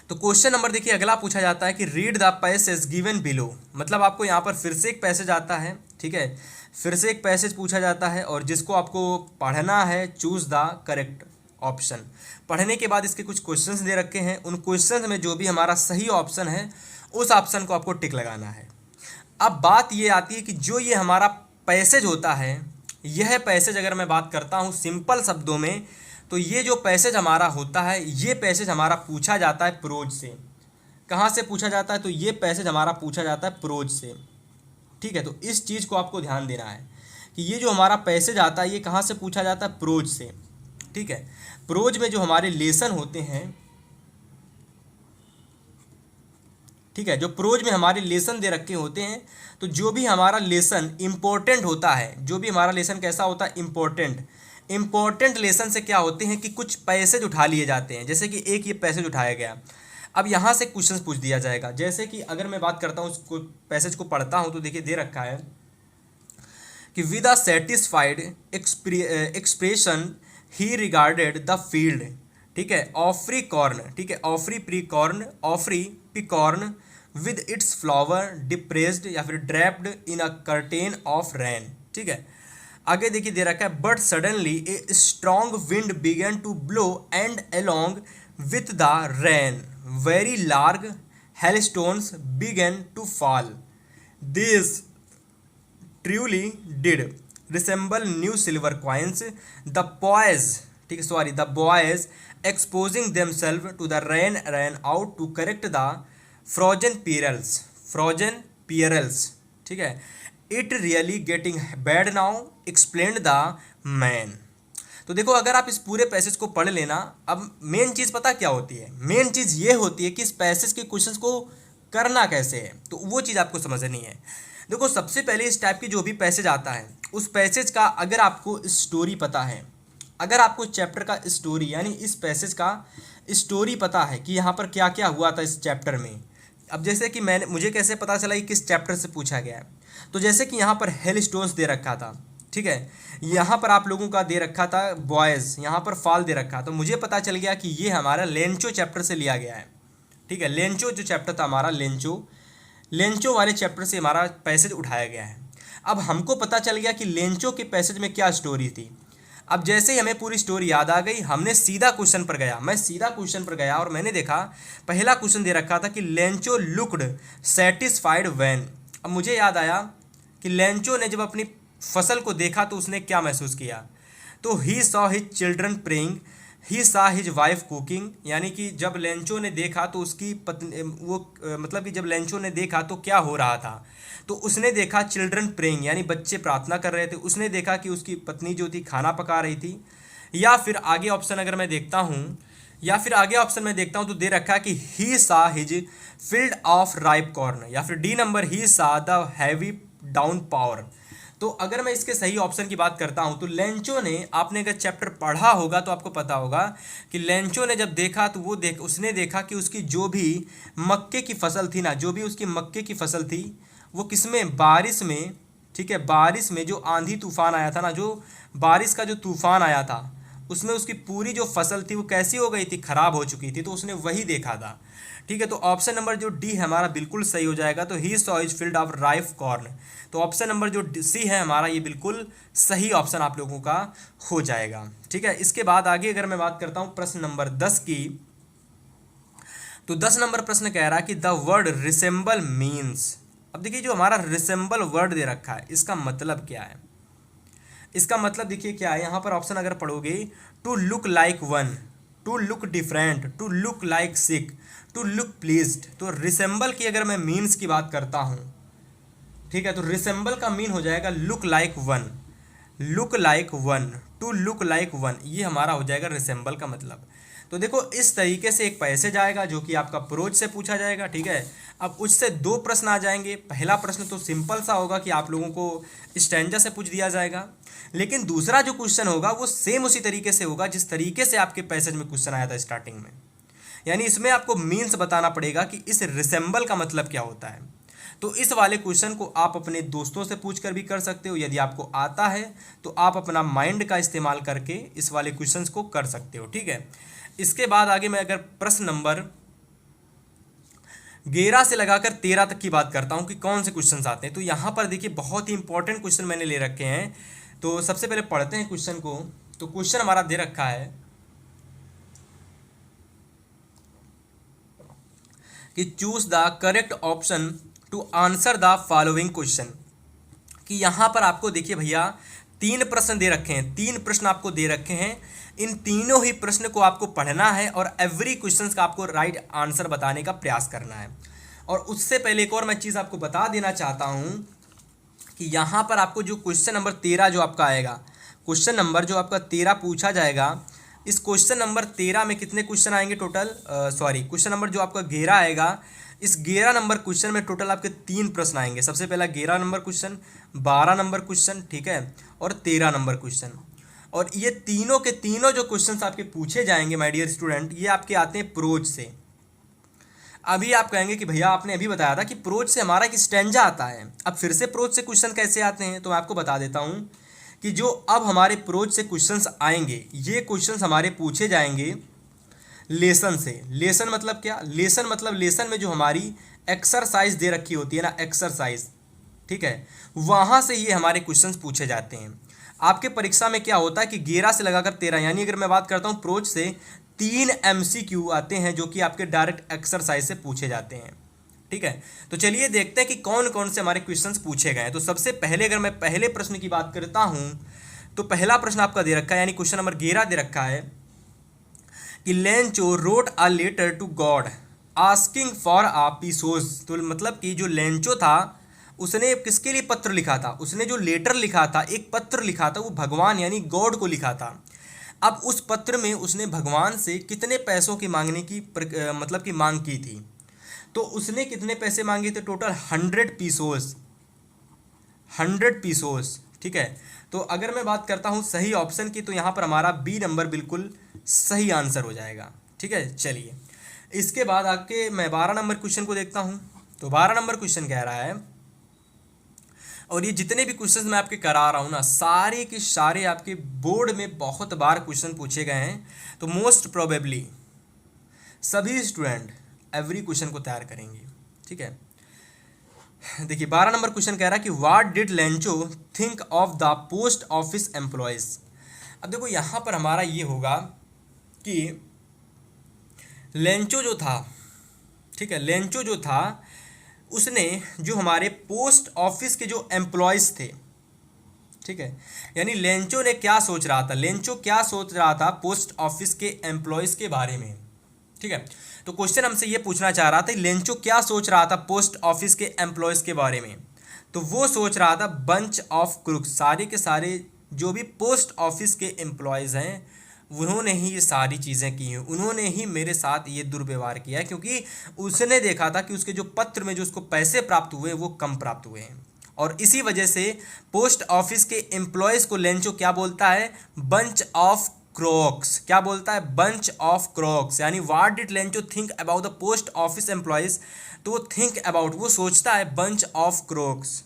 तो क्वेश्चन नंबर देखिए अगला पूछा जाता है कि read the passage given below, मतलब आपको यहाँ पर फिर से एक पैसेज आता है, ठीक है, फिर से एक पैसेज पूछा जाता है और जिसको आपको पढ़ना है, चूज द करेक्ट ऑप्शन। पढ़ने के बाद इसके कुछ क्वेश्चंस दे रखे हैं, उन क्वेश्चंस में जो भी हमारा सही ऑप्शन है उस ऑप्शन को आपको टिक लगाना है। अब बात ये आती है कि जो ये हमारा पैसेज होता है, यह पैसेज अगर मैं बात करता हूँ सिंपल शब्दों में, तो ये जो पैसेज हमारा होता है, ये पैसेज हमारा पूछा जाता है प्रोज से। कहाँ से पूछा जाता है? तो ये पैसेज हमारा पूछा जाता है प्रोज से, ठीक है। तो इस चीज़ को आपको ध्यान देना है कि ये जो हमारा पैसेज आता है ये कहाँ से पूछा जाता है? प्रोज से, ठीक है। प्रोज में जो हमारे लेसन होते हैं, ठीक है, जो प्रोज में हमारे लेसन दे रखे होते हैं, तो जो भी हमारा लेसन इम्पोर्टेंट होता है, जो भी हमारा लेसन कैसा होता है? इम्पोर्टेंट लेसन से क्या होते हैं कि कुछ पैसेज उठा लिए जाते हैं। जैसे कि एक ये पैसेज उठाया गया, अब यहाँ से क्वेश्चन पूछ दिया जाएगा। जैसे कि अगर मैं बात करता हूँ उसको पैसेज को पढ़ता हूँ, तो देखिए दे रखा है कि with a satisfied expression he regarded the field, ठीक है, ऑफरी कॉर्न, ठीक है, of ripe corn with its flower depressed या फिर draped in a curtain of rain, ठीक है। आगे देखिए दे रखा है but suddenly a strong wind began to blow and along with the rain very large hailstones began to fall. These truly did resemble new silver coins. The boys, ठीक है, sorry, the boys exposing themselves to the rain ran out to correct the frozen perils, ठीक है. It really getting bad now, explained the man. तो देखो अगर आप इस पूरे पैसेज को पढ़ लेना, अब मेन चीज़ पता क्या होती है? मेन चीज़ ये होती है कि इस पैसेज के क्वेश्चंस को करना कैसे है, तो वो चीज़ आपको समझनी है। देखो सबसे पहले इस टाइप की जो भी पैसेज आता है, उस पैसेज का अगर आपको स्टोरी पता है, अगर आपको चैप्टर का स्टोरी यानी इस पैसेज का स्टोरी पता है कि यहाँ पर क्या क्या हुआ था इस चैप्टर में। अब जैसे कि मुझे कैसे पता चला कि किस चैप्टर से पूछा गया है, तो जैसे कि यहाँ पर हेलस्टोन्स दे रखा था, ठीक है, यहाँ पर आप लोगों का दे रखा था बॉयज़, यहाँ पर फॉल दे रखा, तो मुझे पता चल गया कि ये हमारा लेंचो चैप्टर से लिया गया है, ठीक है। लेंचो जो चैप्टर था हमारा, लेंचो वाले चैप्टर से हमारा पैसेज उठाया गया है। अब हमको पता चल गया कि लेंचो के पैसेज में क्या स्टोरी थी। अब जैसे ही हमें पूरी स्टोरी याद आ गई, हमने सीधा क्वेश्चन पर गया, मैं सीधा क्वेश्चन पर गया और मैंने देखा पहला क्वेश्चन दे रखा था कि लेंचो लुक्ड सेटिस्फाइड व्हेन। अब मुझे याद आया कि लेंचो ने जब अपनी फसल को देखा तो उसने क्या महसूस किया, तो he saw his children praying, he saw his wife cooking, यानी कि जब लेंचो ने देखा तो उसकी पत्नी मतलब कि जब लेंचो ने देखा तो क्या हो रहा था, तो उसने देखा चिल्ड्रन प्रेइंग यानी बच्चे प्रार्थना कर रहे थे, उसने देखा कि उसकी पत्नी जो थी खाना पका रही थी, या फिर आगे ऑप्शन अगर मैं देखता हूँ, तो दे रखा है कि he saw his field of ripe corn, या फिर D number he saw the heavy down power. तो अगर मैं इसके सही ऑप्शन की बात करता हूं, तो लेंचो ने, आपने अगर चैप्टर पढ़ा होगा तो आपको पता होगा कि लेंचो ने जब देखा तो उसने देखा कि उसकी जो भी मक्के की फसल थी ना, जो भी उसकी मक्के की फसल थी वो किसमें, बारिश में, ठीक है, बारिश में जो आंधी तूफान आया था ना, जो बारिश का जो तूफान आया था उसमें उसकी पूरी जो फसल थी वो कैसी हो गई थी, खराब हो चुकी थी, तो उसने वही देखा था, ठीक है। तो ऑप्शन नंबर जो डी है हमारा बिल्कुल सही हो जाएगा। तो he saw his field of ripe corn, तो ऑप्शन नंबर जो सी है हमारा ये बिल्कुल सही ऑप्शन आप लोगों का हो जाएगा, ठीक है। इसके बाद आगे अगर मैं बात करता हूँ प्रश्न नंबर 10 की, तो 10 नंबर प्रश्न कह रहा है कि द वर्ड रिसेंबल मीन्स। अब देखिए जो हमारा रिसेंबल वर्ड दे रखा है इसका मतलब क्या है, इसका मतलब देखिए क्या है, यहाँ पर ऑप्शन अगर पढ़ोगे, to look like one, to look different, to look like sick, to look pleased. तो रिसेंबल की अगर मैं मीन्स की बात करता हूँ, ठीक है, तो रिसेंबल का मीन हो जाएगा look like one, look like one, to look like one, ये हमारा हो जाएगा रिसेंबल का मतलब। तो देखो इस तरीके से एक पैसेज आएगा जो कि आपका प्रोज से पूछा जाएगा, ठीक है। अब उससे दो प्रश्न आ जाएंगे। पहला प्रश्न तो सिंपल सा होगा कि आप लोगों को स्टैंजा से पूछ दिया जाएगा, लेकिन दूसरा जो क्वेश्चन होगा वो सेम उसी तरीके से होगा जिस तरीके से आपके पैसेज में क्वेश्चन आया था स्टार्टिंग में, यानी इसमें आपको मीन्स बताना पड़ेगा कि इस रिसेंबल का मतलब क्या होता है। तो इस वाले क्वेश्चन को आप अपने दोस्तों से पूछ कर भी कर सकते हो, यदि आपको आता है तो आप अपना माइंड का इस्तेमाल करके इस वाले क्वेश्चंस को कर सकते हो, ठीक है। इसके बाद आगे मैं अगर प्रश्न नंबर 11 से लगाकर 13 तक की बात करता हूं कि कौन से क्वेश्चंस आते हैं, तो यहां पर देखिए बहुत ही इंपॉर्टेंट क्वेश्चन मैंने ले रखे हैं। तो सबसे पहले पढ़ते हैं क्वेश्चन को। तो क्वेश्चन हमारा दे रखा है कि choose the correct option to answer the following question. कि यहाँ पर आपको देखिए भैया 3 प्रश्न दे रखे हैं, 3 प्रश्न आपको दे रखे हैं। इन तीनों ही प्रश्न को आपको पढ़ना है और एवरी क्वेश्चन का आपको राइट आंसर बताने का प्रयास करना है। और उससे पहले एक और मैं चीज़ आपको बता देना चाहता हूँ कि यहाँ पर आपको जो क्वेश्चन नंबर 13 जो आपका आएगा, क्वेश्चन नंबर जो आपका 13 पूछा जाएगा, इस क्वेश्चन नंबर 13 में कितने क्वेश्चन आएंगे टोटल, क्वेश्चन नंबर जो आपका 11 आएगा, इस 11 नंबर क्वेश्चन में टोटल आपके 3 प्रश्न आएंगे। सबसे पहला 11 नंबर क्वेश्चन, 12 नंबर क्वेश्चन, ठीक है, और 13 नंबर क्वेश्चन। और ये तीनों के तीनों जो क्वेश्चन आपके पूछे जाएंगे माय डियर स्टूडेंट, ये आपके आते हैं प्रोज से। अभी आप कहेंगे कि भैया आपने अभी बताया था कि प्रोज से हमारा एक स्टैंजा आता है, अब फिर से प्रोज से क्वेश्चन कैसे आते हैं, तो मैं आपको बता देता हूँ कि जो अब हमारे प्रोज से क्वेश्चंस आएंगे, ये क्वेश्चंस हमारे पूछे जाएंगे लेसन से। लेसन मतलब क्या, लेसन मतलब लेसन में जो हमारी एक्सरसाइज दे रखी होती है ना, एक्सरसाइज, ठीक है, वहाँ से ये हमारे क्वेश्चंस पूछे जाते हैं। आपके परीक्षा में क्या होता है कि 11 से लगाकर 13, यानी अगर मैं बात करता हूँ प्रोज से 3 MCQ आते हैं जो कि आपके डायरेक्ट एक्सरसाइज से पूछे जाते हैं, ठीक है। तो चलिए देखते हैं कि कौन कौन से हमारे क्वेश्चंस पूछे गए हैं। तो सबसे पहले अगर मैं पहले प्रश्न की बात करता हूं तो पहला प्रश्न आपका दे रखा है, यानी क्वेश्चन नंबर 11 दे रखा है कि Lencho wrote a letter to God asking for a pesos. तो मतलब कि जो लेंचो था उसने किसके लिए पत्र लिखा था, उसने जो लेटर लिखा था, एक पत्र लिखा था, वो भगवान यानी गॉड को लिखा था। अब उस पत्र में उसने भगवान से कितने पैसों की मांगने की मतलब कि मांग की थी। तो उसने कितने पैसे मांगे थे, टोटल 100 पीसोस, 100 पीसोस, ठीक है। तो अगर मैं बात करता हूँ सही ऑप्शन की, तो यहाँ पर हमारा बी नंबर बिल्कुल सही आंसर हो जाएगा, ठीक है। चलिए इसके बाद आके मैं 12 नंबर क्वेश्चन को देखता हूँ। तो 12 नंबर क्वेश्चन कह रहा है, और ये जितने भी क्वेश्चंस मैं आपके करा रहा हूँ ना, सारे के सारे आपके बोर्ड में बहुत बार क्वेश्चन पूछे गए हैं। तो मोस्ट प्रोबेबली सभी स्टूडेंट एवरी क्वेश्चन को तैयार करेंगे, ठीक है। देखिए 12 नंबर क्वेश्चन कह रहा है कि what did Lencho think of the post office employees. अब देखो यहाँ पर हमारा ये होगा कि लेंचो जो था, ठीक है, लेंचो जो था उसने जो हमारे पोस्ट ऑफिस के जो एम्प्लॉयज़ थे, ठीक है, यानी लेंचो ने क्या सोच रहा था, लेंचो क्या सोच रहा था पोस्ट ऑफिस के एम्प्लॉयज़ के बारे में, ठीक है। तो क्वेश्चन हमसे ये पूछना चाह रहा था लेंचो क्या सोच रहा था पोस्ट ऑफिस के एम्प्लॉयज़ के बारे में। तो वो सोच रहा था बंच ऑफ क्रुक्स, सारे के सारे जो भी पोस्ट ऑफिस के एम्प्लॉयज़ हैं उन्होंने ही ये सारी चीज़ें की हैं, उन्होंने ही मेरे साथ ये दुर्व्यवहार किया है, क्योंकि उसने देखा था कि उसके जो पत्र में जो उसको पैसे प्राप्त हुए वो कम प्राप्त हुए हैं। और इसी वजह से पोस्ट ऑफिस के एम्प्लॉयज़ को लेंचो क्या बोलता है, बंच ऑफ क्रॉक्स। क्या बोलता है, बंच ऑफ क्रॉक्स। यानी what did Lencho think about the post office employees, तो वो थिंक अबाउट, वो सोचता है बंच ऑफ क्रॉक्स,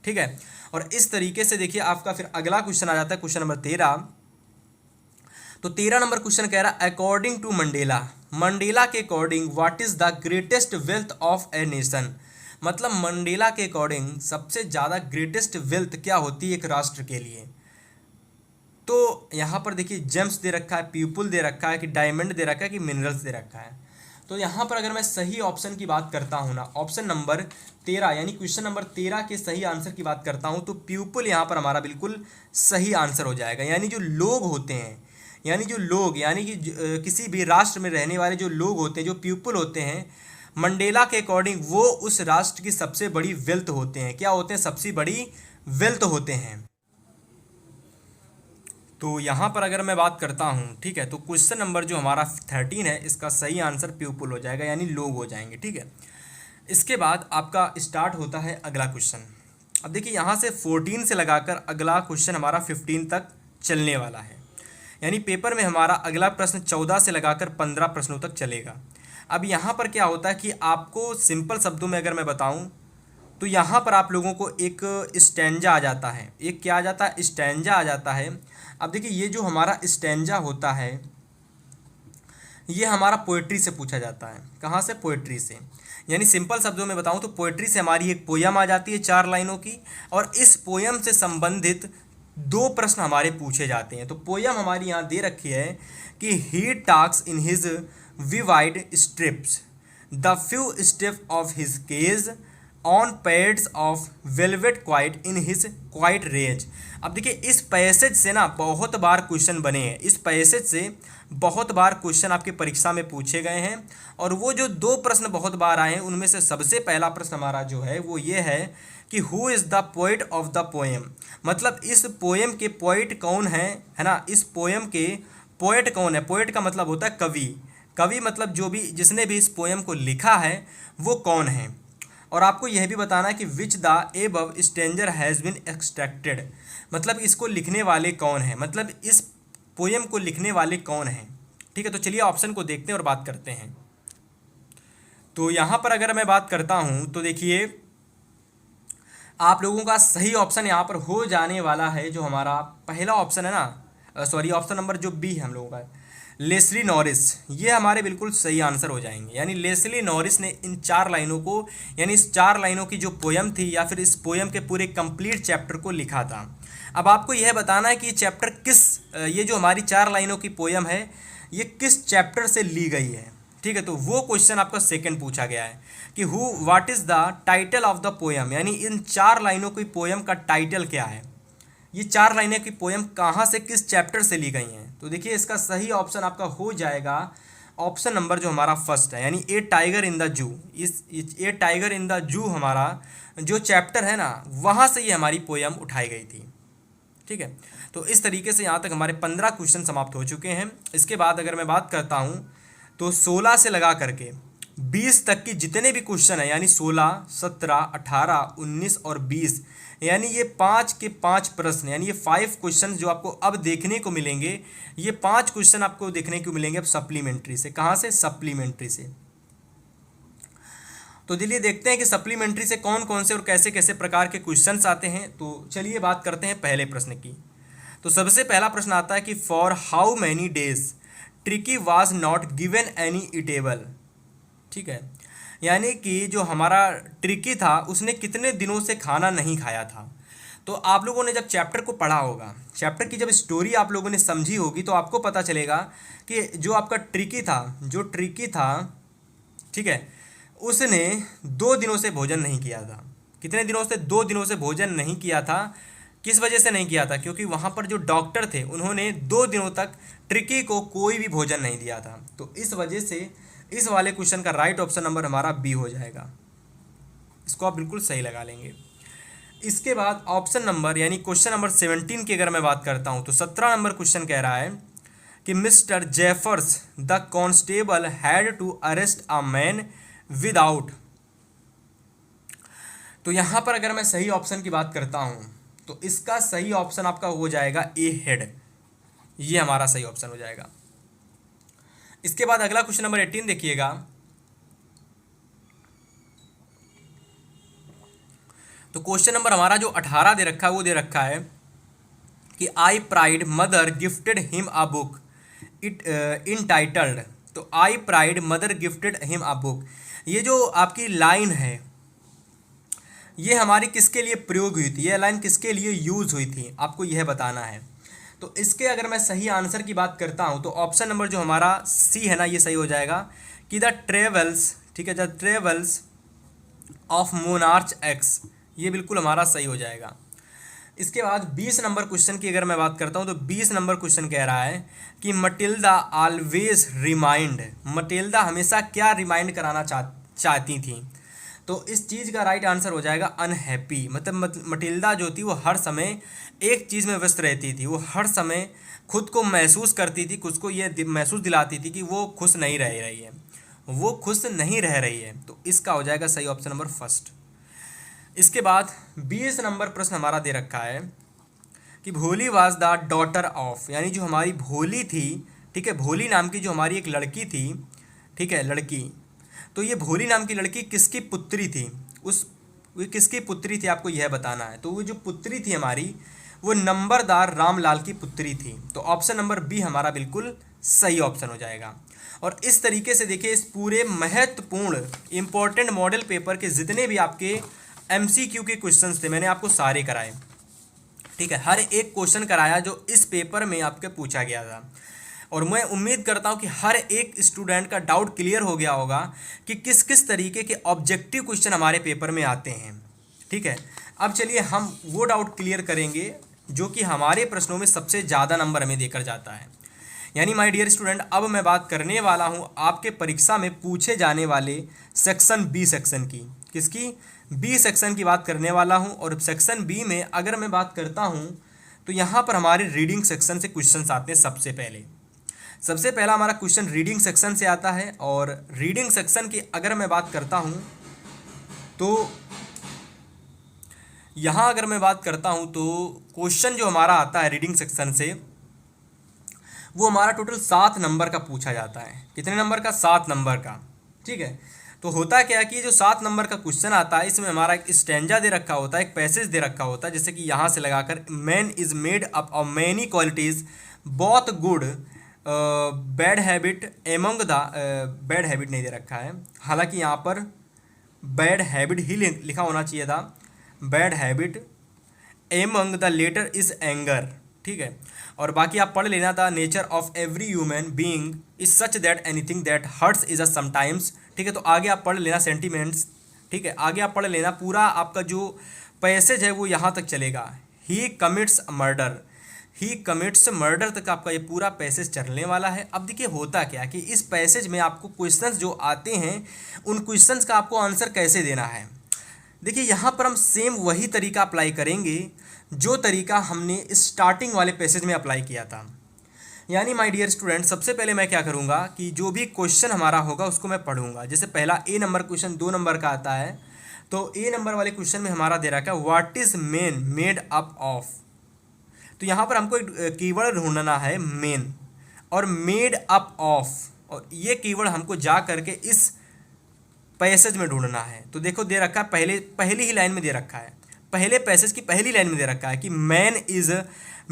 ठीक है। और इस तरीके से देखिए आपका फिर अगला क्वेश्चन आ जाता है, क्वेश्चन नंबर 13। तो 13 नंबर क्वेश्चन कह रहा है अकॉर्डिंग टू मंडेला, मंडेला के according what is the greatest wealth of a nation. मतलब मंडेला के अकॉर्डिंग सबसे ज़्यादा ग्रेटेस्ट वेल्थ क्या होती है एक राष्ट्र के लिए। तो यहाँ पर देखिए जेम्स दे रखा है, पीपल दे रखा है, कि डायमंड दे रखा है, कि मिनरल्स दे रखा है। तो यहाँ पर अगर मैं सही ऑप्शन की बात करता हूँ ना, ऑप्शन नंबर 13 यानी क्वेश्चन नंबर 13 के सही आंसर की बात करता हूँ, तो पीपल यहाँ पर हमारा बिल्कुल सही आंसर हो जाएगा। यानी जो लोग होते हैं, यानी जो लोग, यानी कि किसी भी राष्ट्र में रहने वाले जो लोग होते हैं, जो पीपल होते हैं, मंडेला के अकॉर्डिंग वो उस राष्ट्र की सबसे बड़ी वेल्थ होते हैं। क्या होते हैं, सबसे बड़ी वेल्थ होते हैं। तो यहाँ पर अगर मैं बात करता हूँ, ठीक है, तो क्वेश्चन नंबर जो हमारा 13 है, इसका सही आंसर पीपल हो जाएगा, यानी लोग हो जाएंगे, ठीक है। इसके बाद आपका स्टार्ट होता है अगला क्वेश्चन। अब देखिए यहाँ से 14 से लगाकर अगला क्वेश्चन हमारा 15 तक चलने वाला है, यानी पेपर में हमारा अगला प्रश्न 14 से लगाकर 15 प्रश्नों तक चलेगा। अब यहाँ पर क्या होता है कि आपको सिंपल शब्दों में अगर मैं बताऊँ तो यहाँ पर आप लोगों को एक स्टैंजा आ जाता है, एक क्या आ जाता है, स्टैंजा आ जाता है। अब देखिए ये जो हमारा स्टैंजा होता है ये हमारा पोएट्री से पूछा जाता है। कहाँ से? पोएट्री से। यानी सिंपल शब्दों में बताऊँ तो पोएट्री से हमारी एक पोयम आ जाती है 4 लाइनों की, और इस पोयम से संबंधित 2 प्रश्न हमारे पूछे जाते हैं। तो पोयम हमारी यहाँ दे रखी है कि he talks in his vivid stripes the few step of his cage on pads of velvet quiet in his quiet rage. अब देखिए इस पैसेज से ना बहुत बार क्वेश्चन बने हैं, इस पैसेज से बहुत बार क्वेश्चन आपकी परीक्षा में पूछे गए हैं, और वो जो 2 प्रश्न बहुत बार आए हैं उनमें से सबसे पहला प्रश्न हमारा जो है वो ये है कि who is the poet of the poem, मतलब इस पोएम के पोइट कौन है ना, इस पोएम के पोएट कौन है। पोएट का मतलब होता है कवि, कवि मतलब जो भी जिसने भी इस पोएम को लिखा है वो कौन है। और आपको यह भी बताना है कि which the above stranger has been extracted, मतलब इसको लिखने वाले कौन है, मतलब इस पोएम को लिखने वाले कौन हैं। ठीक है, तो चलिए ऑप्शन को देखते हैं और बात करते हैं। तो यहाँ पर अगर मैं बात करता हूँ तो देखिए आप लोगों का सही ऑप्शन यहाँ पर हो जाने वाला है जो हमारा पहला ऑप्शन है ना, सॉरी ऑप्शन नंबर जो बी है हम लोगों का, लेस्ली नॉरिस, ये हमारे बिल्कुल सही आंसर हो जाएंगे। यानी लेस्ली नॉरिस ने इन 4 लाइनों को, यानी इस 4 लाइनों की जो पोयम थी या फिर इस पोयम के पूरे कंप्लीट चैप्टर को लिखा था। अब आपको यह बताना है कि ये चैप्टर ये जो हमारी 4 लाइनों की पोयम है ये किस चैप्टर से ली गई है। ठीक है, तो वो क्वेश्चन आपका सेकंड पूछा गया है कि what is the title of the poem, यानी इन 4 लाइनों की पोयम का टाइटल क्या है, ये 4 लाइनें की पोयम कहाँ से, किस चैप्टर से ली गई हैं। तो देखिए इसका सही ऑप्शन आपका हो जाएगा ऑप्शन नंबर जो हमारा फर्स्ट है, यानी ए टाइगर इन द जू। इस ए टाइगर इन द जू हमारा जो चैप्टर है ना वहाँ से ये हमारी पोयम उठाई गई थी। ठीक है, तो इस तरीके से यहाँ तक हमारे 15 क्वेश्चन समाप्त हो चुके हैं। इसके बाद अगर मैं बात करता हूँ तो 16 से लगा करके 20 तक की जितने भी क्वेश्चन हैं, यानी 16, 17, 18, 19 और 20, यानी ये 5 के 5 प्रश्न, यानी ये 5 क्वेश्चन जो आपको अब देखने को मिलेंगे, ये 5 क्वेश्चन आपको देखने को मिलेंगे अब सप्लीमेंट्री से। कहाँ से? सप्लीमेंट्री से। तो चलिए देखते हैं कि सप्लीमेंट्री से कौन कौन से और कैसे कैसे प्रकार के क्वेश्चंस आते हैं। तो चलिए बात करते हैं पहले प्रश्न की। तो सबसे पहला प्रश्न आता है कि for how many days tricky was not given any eatable. ठीक है, यानी कि जो हमारा ट्रिकी था उसने कितने दिनों से खाना नहीं खाया था। तो आप लोगों ने जब चैप्टर को पढ़ा होगा, चैप्टर की जब स्टोरी आप लोगों ने समझी होगी तो आपको पता चलेगा कि जो आपका ट्रिकी था, ठीक है, उसने 2 दिनों से भोजन नहीं किया था। कितने दिनों से? 2 दिनों से भोजन नहीं किया था। किस वजह से नहीं किया था? क्योंकि वहाँ पर जो डॉक्टर थे उन्होंने 2 दिनों तक ट्रिकी को कोई भी भोजन नहीं दिया था। तो इस वजह से इस वाले क्वेश्चन का राइट ऑप्शन नंबर हमारा बी हो जाएगा। इसको आप बिल्कुल सही लगा लेंगे। इसके बाद ऑप्शन नंबर यानी क्वेश्चन नंबर 17 की अगर मैं बात करता हूँ तो 17 नंबर क्वेश्चन कह रहा है कि Mr Jaffers the constable had to arrest a man without. तो यहाँ पर अगर मैं सही ऑप्शन की बात करता हूँ तो इसका सही ऑप्शन आपका हो जाएगा ए हेड, ये हमारा सही ऑप्शन हो जाएगा। इसके बाद अगला क्वेश्चन नंबर 18 देखिएगा। तो क्वेश्चन नंबर हमारा जो 18 दे रखा है वो दे रखा है कि I pride mother gifted him a book it entitled. तो I pride mother gifted him a book, ये जो आपकी लाइन है ये हमारी किसके लिए प्रयोग हुई थी, ये लाइन किसके लिए यूज़ हुई थी, आपको यह बताना है। तो इसके अगर मैं सही आंसर की बात करता हूँ तो ऑप्शन नंबर जो हमारा सी है ना ये सही हो जाएगा कि द ट्रेवल्स, ठीक है, the travels of monarch x, ये बिल्कुल हमारा सही हो जाएगा। इसके बाद 20 नंबर क्वेश्चन की अगर मैं बात करता हूँ तो 20 नंबर क्वेश्चन कह रहा है कि मटिल्डा ऑलवेज रिमाइंड, मटिल्डा हमेशा क्या रिमाइंड कराना चाहती थी। तो इस चीज़ का राइट आंसर हो जाएगा अनहैप्पी। मतलब मटिल्डा जो थी वो हर समय एक चीज़ में व्यस्त रहती थी, वो हर समय खुद को महसूस करती थी, खुद को ये महसूस दिलाती थी कि वो खुश नहीं रह रही है, वो खुश नहीं रह रही है। तो इसका हो जाएगा सही ऑप्शन नंबर फर्स्ट। इसके बाद 20 नंबर प्रश्न हमारा दे रखा है कि भोली वाज द डॉटर ऑफ, यानी जो हमारी भोली थी, ठीक है, भोली नाम की जो हमारी एक लड़की थी, ठीक है, लड़की, तो ये भोली नाम की लड़की किसकी पुत्री थी, उस वो किसकी पुत्री थी आपको यह बताना है। तो वो जो पुत्री थी हमारी, वो नंबरदार रामलाल की पुत्री थी। तो ऑप्शन नंबर बी हमारा बिल्कुल सही ऑप्शन हो जाएगा। और इस तरीके से देखिए, इस पूरे महत्वपूर्ण इंपॉर्टेंट मॉडल पेपर के जितने भी आपके एमसीक्यू के क्वेश्चंस थे मैंने आपको सारे कराए, ठीक है। हर एक क्वेश्चन कराया जो इस पेपर में आपके पूछा गया था। और मैं उम्मीद करता हूं कि हर एक स्टूडेंट का डाउट क्लियर हो गया होगा कि किस किस तरीके के ऑब्जेक्टिव क्वेश्चन हमारे पेपर में आते हैं, ठीक है। अब चलिए हम वो डाउट क्लियर करेंगे जो कि हमारे प्रश्नों में सबसे ज़्यादा नंबर हमें देकर जाता है। यानी माय डियर स्टूडेंट, अब मैं बात करने वाला हूं आपके परीक्षा में पूछे जाने वाले सेक्शन बी सेक्शन की। किसकी? बी सेक्शन की बात करने वाला हूं। और सेक्शन बी में अगर मैं बात करता हूं तो यहाँ पर हमारे रीडिंग सेक्शन से क्वेश्चंस आते हैं। सबसे पहला हमारा क्वेश्चन रीडिंग सेक्शन से आता है। और रीडिंग सेक्शन की अगर मैं बात करता हूं तो यहाँ अगर मैं बात करता हूं तो क्वेश्चन जो हमारा आता है रीडिंग सेक्शन से, वो हमारा टोटल 7 नंबर का पूछा जाता है। कितने नंबर का? 7 नंबर का, ठीक है। तो होता क्या है कि जो 7 नंबर का क्वेश्चन आता है इसमें हमारा एक स्टैंजा दे रखा होता है, एक पैसेज दे रखा होता है। जैसे कि यहाँ से लगाकर man is made up of many qualities both good bad habit among the bad habit नहीं दे रखा है, हालांकि यहाँ पर बैड हैबिट ही लिखा होना चाहिए था। Bad habit among the latter is anger, ठीक है। और बाकी आप पढ़ लेना था nature of every human being is such that anything that hurts is a sometimes, ठीक है। तो आगे आप पढ़ लेना सेंटिमेंट्स, ठीक है। आगे आप पढ़ लेना पूरा आपका जो पैसेज है वो यहाँ तक चलेगा। ही कमिट्स मर्डर, ही कमिट्स मर्डर तक आपका ये पूरा पैसेज चलने वाला है। अब देखिए होता क्या कि इस पैसेज में आपको क्वेश्चंस जो आते हैं उन क्वेश्चंस का आपको आंसर कैसे देना है। देखिए यहाँ पर हम सेम वही तरीका अप्लाई करेंगे जो तरीका हमने स्टार्टिंग वाले पैसेज में अप्लाई किया था। यानी माय डियर स्टूडेंट, सबसे पहले मैं क्या करूँगा कि जो भी क्वेश्चन हमारा होगा उसको मैं पढ़ूंगा। जैसे पहला ए नंबर क्वेश्चन 2 नंबर का आता है, तो ए नंबर वाले क्वेश्चन में हमारा दे रखा है what is main made up of. तो यहाँ पर हमको एक कीवर्ड ढूंढना है मेन और मेड अप ऑफ, और ये कीवर्ड हमको जा करके इस पैसेज में ढूंढना है। तो देखो दे रखा है पहली ही लाइन में दे रखा है, पहले पैसेज की पहली लाइन में दे रखा है कि मैन इज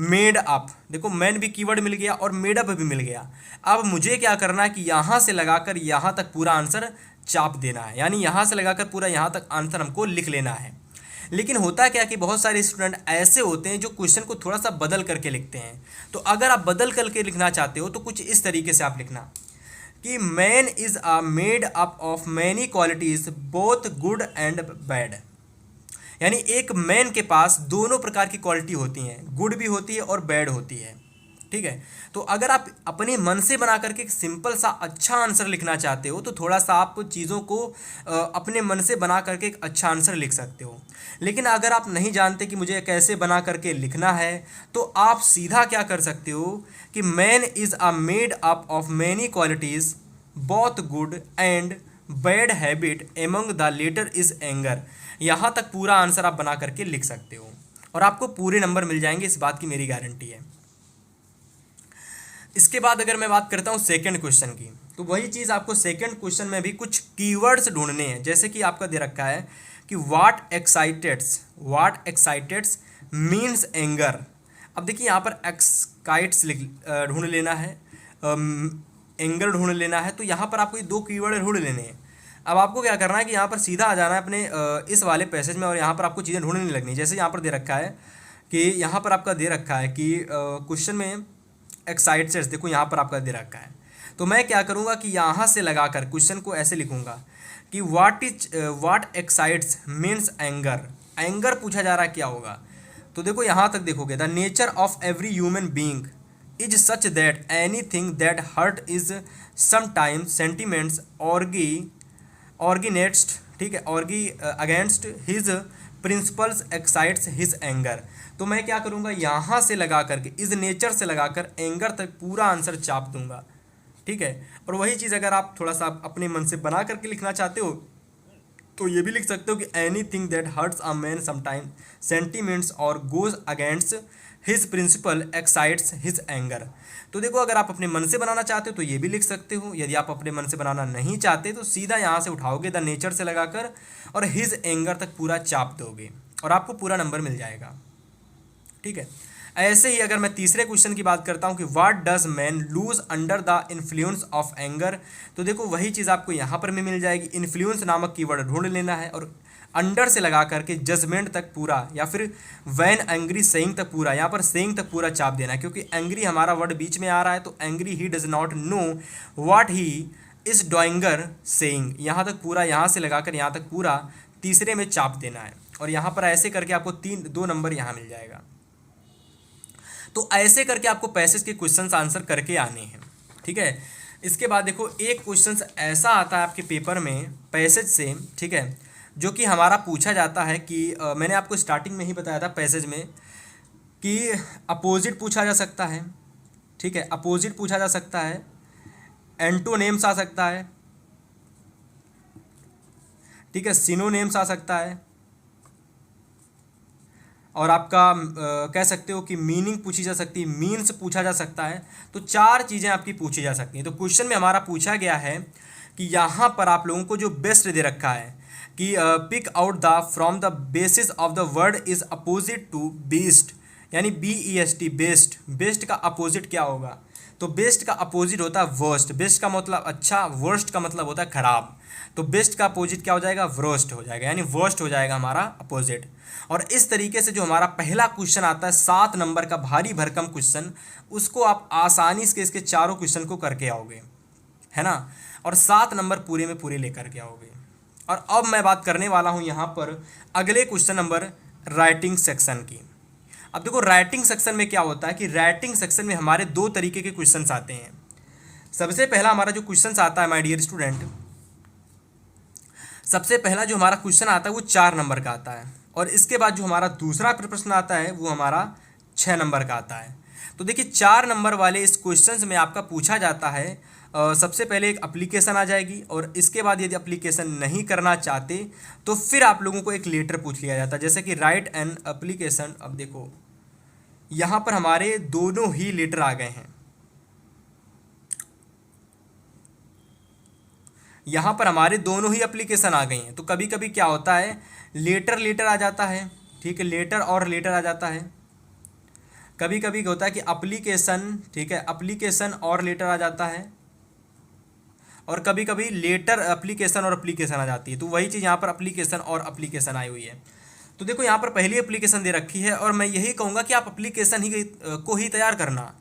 मेड अप। देखो मैन भी कीवर्ड मिल गया और मेड अप भी मिल गया। अब मुझे क्या करना है कि यहाँ से लगाकर यहाँ तक पूरा आंसर चाप देना है, यानी यहाँ से लगाकर पूरा यहाँ तक आंसर हमको लिख लेना है। लेकिन होता क्या कि बहुत सारे स्टूडेंट ऐसे होते हैं जो क्वेश्चन को थोड़ा सा बदल करके लिखते हैं। तो अगर आप बदल करके लिखना चाहते हो तो कुछ इस तरीके से आप लिखना कि man is a made up of many qualities both good and bad. यानी एक मैन के पास दोनों प्रकार की क्वालिटी होती हैं, गुड भी होती है और बैड होती है, ठीक है। तो अगर आप अपने मन से बना करके एक सिंपल सा अच्छा आंसर लिखना चाहते हो तो थोड़ा सा आप चीज़ों को अपने मन से बना करके एक अच्छा आंसर लिख सकते हो। लेकिन अगर आप नहीं जानते कि मुझे कैसे बना करके लिखना है तो आप सीधा क्या कर सकते हो कि man is a made up of many qualities both good and bad habit among the latter is anger. यहाँ तक पूरा आंसर आप बना करके लिख सकते हो और आपको पूरे नंबर मिल जाएंगे, इस बात की मेरी गारंटी है। इसके बाद अगर मैं बात करता हूँ सेकंड क्वेश्चन की, तो वही चीज़ आपको सेकंड क्वेश्चन में भी कुछ कीवर्ड्स ढूंढने हैं। जैसे कि आपका दे रखा है कि व्हाट एक्साइटेड्स मीन्स एंगर। अब देखिए यहाँ पर एक्साइट्स ढूंढ लेना है, एंगर ढूंढ लेना है। तो यहाँ पर आपको ये 2 कीवर्ड ढूंढ लेने हैं। अब आपको क्या करना है कि यहाँ पर सीधा आ जाना है अपने इस वाले पैसेज में और यहाँ पर आपको चीज़ें ढूंढने लगनी। जैसे यहाँ पर दे रखा है कि यहाँ पर आपका दे रखा है कि क्वेश्चन में एक्साइटेड्स, देखो यहाँ पर आपका दे रखा है। तो मैं क्या करूँगा कि यहाँ से लगाकर क्वेश्चन को ऐसे लिखूँगा कि what excites means anger. Anger पूछा जा रहा है क्या होगा। तो देखो यहाँ तक देखोगे the nature of every human being is such that anything that hurt is sometimes sentiments originates, ठीक है, against his principles excites his anger. तो मैं क्या करूँगा यहाँ से लगा करके इस नेचर से लगाकर एंगर तक पूरा आंसर चाप दूंगा, ठीक है। और वही चीज़ अगर आप थोड़ा सा अपने मन से बना करके लिखना चाहते हो तो ये भी लिख सकते हो कि anything that hurts a man sometime sentiments और goes against his principle excites his anger. तो देखो, अगर आप अपने मन से बनाना चाहते हो तो ये भी लिख सकते हो। यदि आप अपने मन से बनाना नहीं चाहते तो सीधा यहाँ से उठाओगे द नेचर से लगाकर और हिज एंगर तक पूरा चाप दोगे और आपको पूरा नंबर मिल जाएगा। ठीक है। ऐसे ही अगर मैं तीसरे क्वेश्चन की बात करता हूँ कि what does man lose under the influence of anger, तो देखो वही चीज़ आपको यहाँ पर भी मिल जाएगी। इन्फ्लुएंस नामक कीवर्ड ढूंढ लेना है और अंडर से लगा करके जजमेंट तक पूरा या फिर वैन एंग्री सेइंग तक पूरा, यहाँ पर सेइंग तक पूरा चाप देना है क्योंकि एंग्री हमारा वर्ड बीच में आ रहा है। तो angry he does not know what he is doing or saying, यहाँ तक पूरा, यहाँ से लगाकर यहाँ तक पूरा तीसरे में चाप देना है और यहाँ पर ऐसे करके आपको 2 नंबर यहाँ मिल जाएगा। तो ऐसे करके आपको पैसेज के क्वेश्चंस आंसर करके आने हैं। ठीक है। इसके बाद देखो, एक क्वेश्चन ऐसा आता है आपके पेपर में पैसेज से, ठीक है, जो कि हमारा पूछा जाता है कि मैंने आपको स्टार्टिंग में ही बताया था पैसेज में कि अपोजिट पूछा जा सकता है। ठीक है, अपोजिट पूछा जा सकता है, एंटोनेम्स आ सकता है, ठीक है, सिनोनेम्स आ सकता है और आपका कह सकते हो कि मीनिंग पूछी जा सकती है, मीन्स पूछा जा सकता है। तो 4 चीज़ें आपकी पूछी जा सकती हैं। तो क्वेश्चन में हमारा पूछा गया है कि यहाँ पर आप लोगों को जो बेस्ट दे रखा है कि pick out the from the basis of the word is opposite to best, यानी BEST, बेस्ट। बेस्ट का अपोजिट क्या होगा? तो बेस्ट का अपोजिट होता है वर्स्ट। बेस्ट का मतलब अच्छा, वर्स्ट का मतलब होता है खराब। तो बेस्ट का अपोजिट क्या हो जाएगा? वर्स्ट हो जाएगा, यानी वर्स्ट हो जाएगा हमारा अपोजिट। और इस तरीके से जो हमारा पहला क्वेश्चन आता है 7 नंबर का भारी भरकम क्वेश्चन, उसको आप आसानी से इसके चारों क्वेश्चन को करके आओगे, है ना, और 7 नंबर पूरे में पूरे लेकर के आओगे। और अब मैं बात करने वाला हूँ यहाँ पर अगले क्वेश्चन नंबर राइटिंग सेक्शन की। अब देखो, राइटिंग सेक्शन में क्या होता है कि राइटिंग सेक्शन में हमारे 2 तरीके के क्वेश्चंस आते हैं। सबसे पहला हमारा जो क्वेश्चंस आता है माय डियर स्टूडेंट, सबसे पहला जो हमारा क्वेश्चन आता है वो 4 नंबर का आता है और इसके बाद जो हमारा दूसरा प्रश्न आता है वो हमारा 6 नंबर का आता है। तो देखिए, 4 नंबर वाले इस क्वेश्चंस में आपका पूछा जाता है सबसे पहले एक एप्लीकेशन आ जाएगी और इसके बाद यदि एप्लीकेशन नहीं करना चाहते तो फिर आप लोगों को एक लेटर पूछ लिया जाता है, जैसे कि राइट एन एप्लीकेशन। अब देखो, यहाँ पर हमारे दोनों ही लेटर आ गए हैं, यहाँ पर हमारे दोनों ही एप्लीकेशन आ गई हैं। तो कभी कभी क्या होता है, लेटर आ जाता है, ठीक है, लेटर और लेटर आ जाता है। कभी कभी होता है कि एप्लीकेशन, ठीक है, एप्लीकेशन और लेटर आ जाता है और कभी कभी लेटर एप्लीकेशन और एप्लीकेशन आ जाती है। तो वही चीज़ यहाँ पर एप्लीकेशन और एप्लीकेशन आई हुई है। तो देखो, यहाँ पर पहली एप्लीकेशन दे रखी है और मैं यही कहूँगा कि आप एप्लीकेशन ही को ही तैयार करना।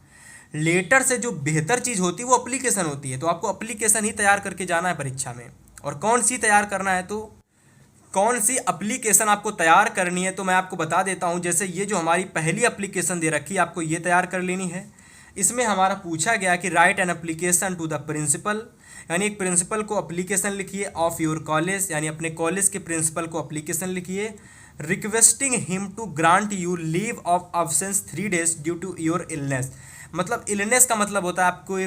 लेटर से जो बेहतर चीज़ होती है वो एप्लीकेशन होती है, तो आपको एप्लीकेशन ही तैयार करके जाना है परीक्षा में। और कौन सी तैयार करना है, तो कौन सी एप्लीकेशन आपको तैयार करनी है तो मैं आपको बता देता हूँ। जैसे ये जो हमारी पहली एप्लीकेशन दे रखी है, आपको ये तैयार कर लेनी है। इसमें हमारा पूछा गया कि write an application to the principal, यानी एक प्रिंसिपल को एप्लीकेशन लिखिए, ऑफ योर कॉलेज, यानी अपने कॉलेज के प्रिंसिपल को एप्लीकेशन लिखिए, requesting him to grant you leave of absence 3 days due to your illness. मतलब इलनेस का मतलब होता है आपको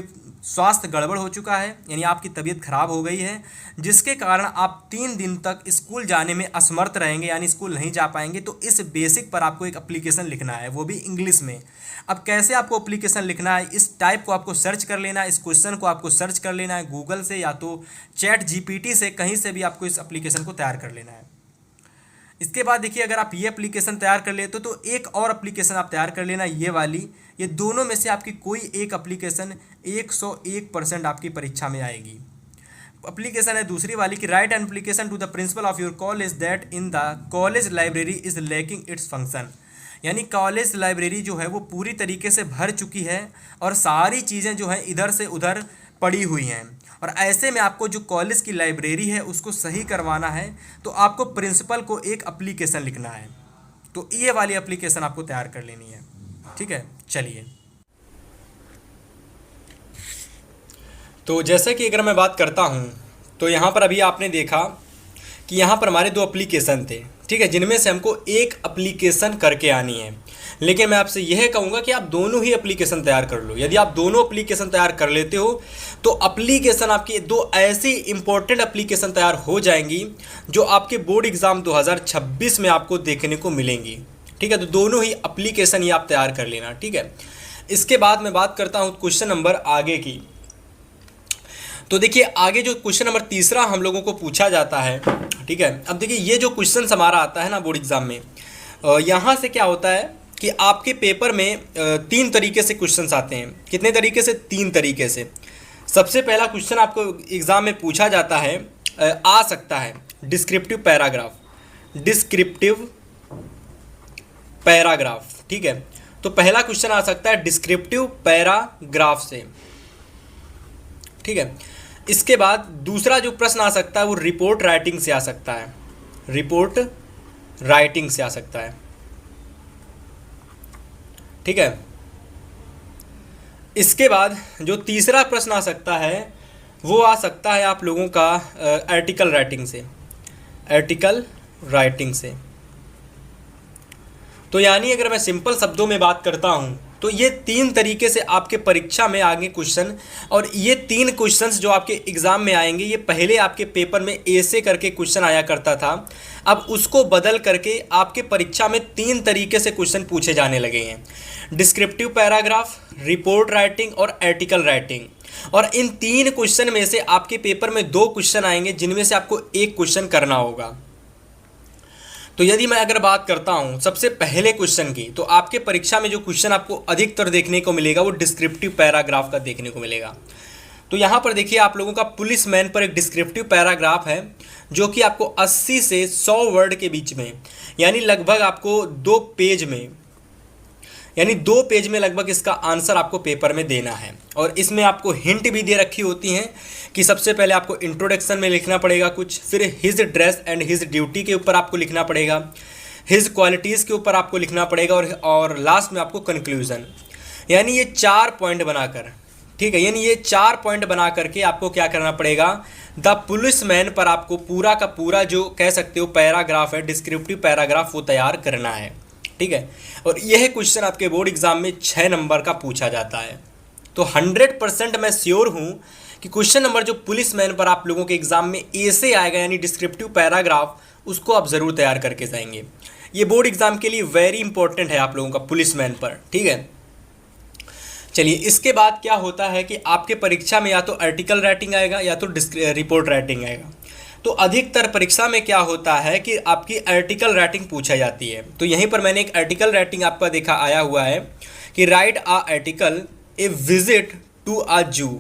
स्वास्थ्य गड़बड़ हो चुका है, यानी आपकी तबीयत खराब हो गई है, जिसके कारण आप 3 दिन तक स्कूल जाने में असमर्थ रहेंगे, यानी स्कूल नहीं जा पाएंगे। तो इस बेसिक पर आपको एक एप्लीकेशन लिखना है, वो भी इंग्लिश में। अब कैसे आपको एप्लीकेशन लिखना है, इस टाइप को आपको सर्च कर लेना है, इस क्वेश्चन को आपको सर्च कर लेना है गूगल से या तो चैट GPT से, कहीं से भी आपको इस एप्लीकेशन को तैयार कर लेना है। इसके बाद देखिए, अगर आप ये एप्लीकेशन तैयार कर लेते हो तो एक और एप्लीकेशन आप तैयार कर लेना, ये वाली। ये दोनों में से आपकी कोई एक एप्लीकेशन 101% आपकी परीक्षा में आएगी। एप्लीकेशन है दूसरी वाली कि write an application to the principal of your college that in the college library is lacking its function, यानी कॉलेज लाइब्रेरी जो है वो पूरी तरीके से भर चुकी है और सारी चीज़ें जो हैं इधर से उधर पड़ी हुई हैं। और ऐसे में आपको जो कॉलेज की लाइब्रेरी है उसको सही करवाना है, तो आपको प्रिंसिपल को एक एप्लीकेशन लिखना है। तो ये वाली एप्लीकेशन आपको तैयार कर लेनी है, ठीक है। चलिए, तो जैसे कि अगर मैं बात करता हूँ तो यहाँ पर अभी आपने देखा कि यहाँ पर हमारे 2 एप्लीकेशन थे, ठीक है, जिनमें से हमको एक एप्लीकेशन करके आनी है। लेकिन मैं आपसे यह कहूँगा कि आप दोनों ही एप्लीकेशन तैयार कर लो। यदि आप दोनों एप्लीकेशन तैयार कर लेते हो तो एप्लीकेशन आपकी दो ऐसी इंपॉर्टेंट एप्लीकेशन तैयार हो जाएंगी जो आपके बोर्ड एग्ज़ाम 2026 में आपको देखने को मिलेंगी। ठीक है, तो दोनों ही एप्लीकेशन ही आप तैयार कर लेना। ठीक है, इसके बाद मैं बात करता हूँ क्वेश्चन नंबर आगे की। तो देखिए आगे जो क्वेश्चन नंबर तीसरा हम लोगों को पूछा जाता है। ठीक है, अब देखिए ये जो क्वेश्चन हमारा आता है ना बोर्ड एग्जाम में, यहाँ से क्या होता है कि आपके पेपर में तीन तरीके से क्वेश्चंस आते हैं। कितने तरीके से? तीन तरीके से। सबसे पहला क्वेश्चन आपको एग्ज़ाम में पूछा जाता है, आ सकता है डिस्क्रिप्टिव पैराग्राफ। डिस्क्रिप्टिव पैराग्राफ, ठीक है, तो पहला क्वेश्चन आ सकता है डिस्क्रिप्टिव पैराग्राफ से। ठीक है, इसके बाद दूसरा जो प्रश्न आ सकता है वो रिपोर्ट राइटिंग से आ सकता है। रिपोर्ट राइटिंग से आ सकता है। ठीक है, इसके बाद जो तीसरा प्रश्न आ सकता है वो आ सकता है आप लोगों का आर्टिकल राइटिंग से। आर्टिकल राइटिंग से, तो यानी अगर मैं सिंपल शब्दों में बात करता हूँ तो ये तीन तरीके से आपके परीक्षा में आएंगे क्वेश्चन। और ये तीन क्वेश्चंस जो आपके एग्ज़ाम में आएंगे, ये पहले आपके पेपर में ऐसे करके क्वेश्चन आया करता था, अब उसको बदल करके आपके परीक्षा में तीन तरीके से क्वेश्चन पूछे जाने लगे हैं। डिस्क्रिप्टिव पैराग्राफ, रिपोर्ट राइटिंग और आर्टिकल राइटिंग। और इन तीन क्वेश्चन में से आपके पेपर में दो क्वेश्चन आएंगे जिनमें से आपको एक क्वेश्चन करना होगा। तो यदि मैं अगर बात करता हूं सबसे पहले क्वेश्चन की, तो आपके परीक्षा में जो क्वेश्चन आपको अधिकतर देखने को मिलेगा वो डिस्क्रिप्टिव पैराग्राफ का देखने को मिलेगा। तो यहाँ पर देखिए आप लोगों का पुलिस मैन पर एक डिस्क्रिप्टिव पैराग्राफ है जो कि आपको 80 से 100 वर्ड के बीच में, यानी लगभग आपको 2 पेज में, यानी 2 पेज में लगभग इसका आंसर आपको पेपर में देना है। और इसमें आपको हिंट भी दे रखी होती हैं कि सबसे पहले आपको इंट्रोडक्शन में लिखना पड़ेगा कुछ, फिर his dress and his duty के ऊपर आपको लिखना पड़ेगा, हिज क्वालिटीज़ के ऊपर आपको लिखना पड़ेगा, और लास्ट में आपको कंक्लूजन। यानी ये 4 पॉइंट बनाकर, ठीक है, यानी ये 4 पॉइंट बना करके आपको क्या करना पड़ेगा, द पुलिस मैन पर आपको पूरा का पूरा जो कह सकते हो पैराग्राफ है, डिस्क्रिप्टिव पैराग्राफ, वो तैयार करना है। ठीक है, और यह क्वेश्चन आपके बोर्ड एग्जाम में 6 नंबर का पूछा जाता है। तो 100% मैं श्योर हूं कि क्वेश्चन नंबर जो पुलिस मैन पर आप लोगों के एग्जाम में ऐसे आएगा, यानी डिस्क्रिप्टिव पैराग्राफ, उसको आप ज़रूर तैयार करके जाएंगे। ये बोर्ड एग्जाम के लिए वेरी इंपॉर्टेंट है आप लोगों का पुलिस मैन पर। ठीक है, चलिए इसके बाद क्या होता है कि आपके परीक्षा में या तो आर्टिकल राइटिंग आएगा या तो रिपोर्ट राइटिंग आएगा। तो अधिकतर परीक्षा में क्या होता है कि आपकी आर्टिकल राइटिंग पूछा जाती है। तो यहीं पर मैंने एक आर्टिकल राइटिंग आपका देखा आया हुआ है कि write a article a visit to a zoo.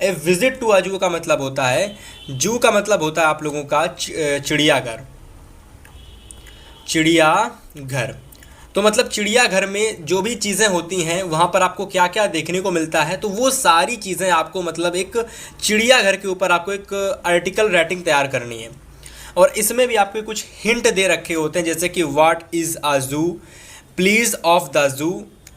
A visit to a जू का मतलब होता है, जू का मतलब होता है आप लोगों का चिड़ियाघर। चिड़ियाघर, तो मतलब चिड़ियाघर में जो भी चीज़ें होती हैं वहाँ पर आपको क्या क्या देखने को मिलता है, तो वो सारी चीज़ें आपको मतलब एक चिड़ियाघर के ऊपर आपको एक आर्टिकल राइटिंग तैयार करनी है। और इसमें भी आपको कुछ हिंट दे रखे होते हैं, जैसे कि व्हाट इज़ आ जू, प्लीज़ ऑफ द जू,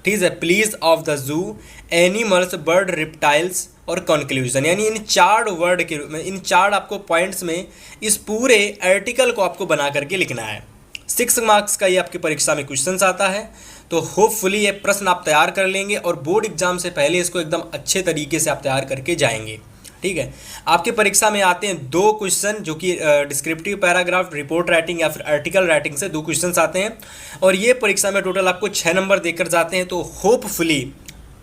ठीक है, please of the zoo, animals, bird, reptiles और कंक्लूजन। यानी इन 4 वर्ड के रूप में, इन 4 आपको पॉइंट्स में इस पूरे आर्टिकल को आपको बना करके लिखना है। 6 मार्क्स का ये आपकी परीक्षा में क्वेश्चंस आता है। तो होपफुली ये प्रश्न आप तैयार कर लेंगे और बोर्ड एग्जाम से पहले इसको एकदम अच्छे तरीके से आप तैयार करके जाएंगे। ठीक है, आपके परीक्षा में आते हैं 2 क्वेश्चन जो कि डिस्क्रिप्टिव पैराग्राफ, रिपोर्ट राइटिंग या फिर आर्टिकल राइटिंग से 2 क्वेश्चंस आते हैं और ये परीक्षा में टोटल आपको 6 नंबर देकर जाते हैं। तो होपफुली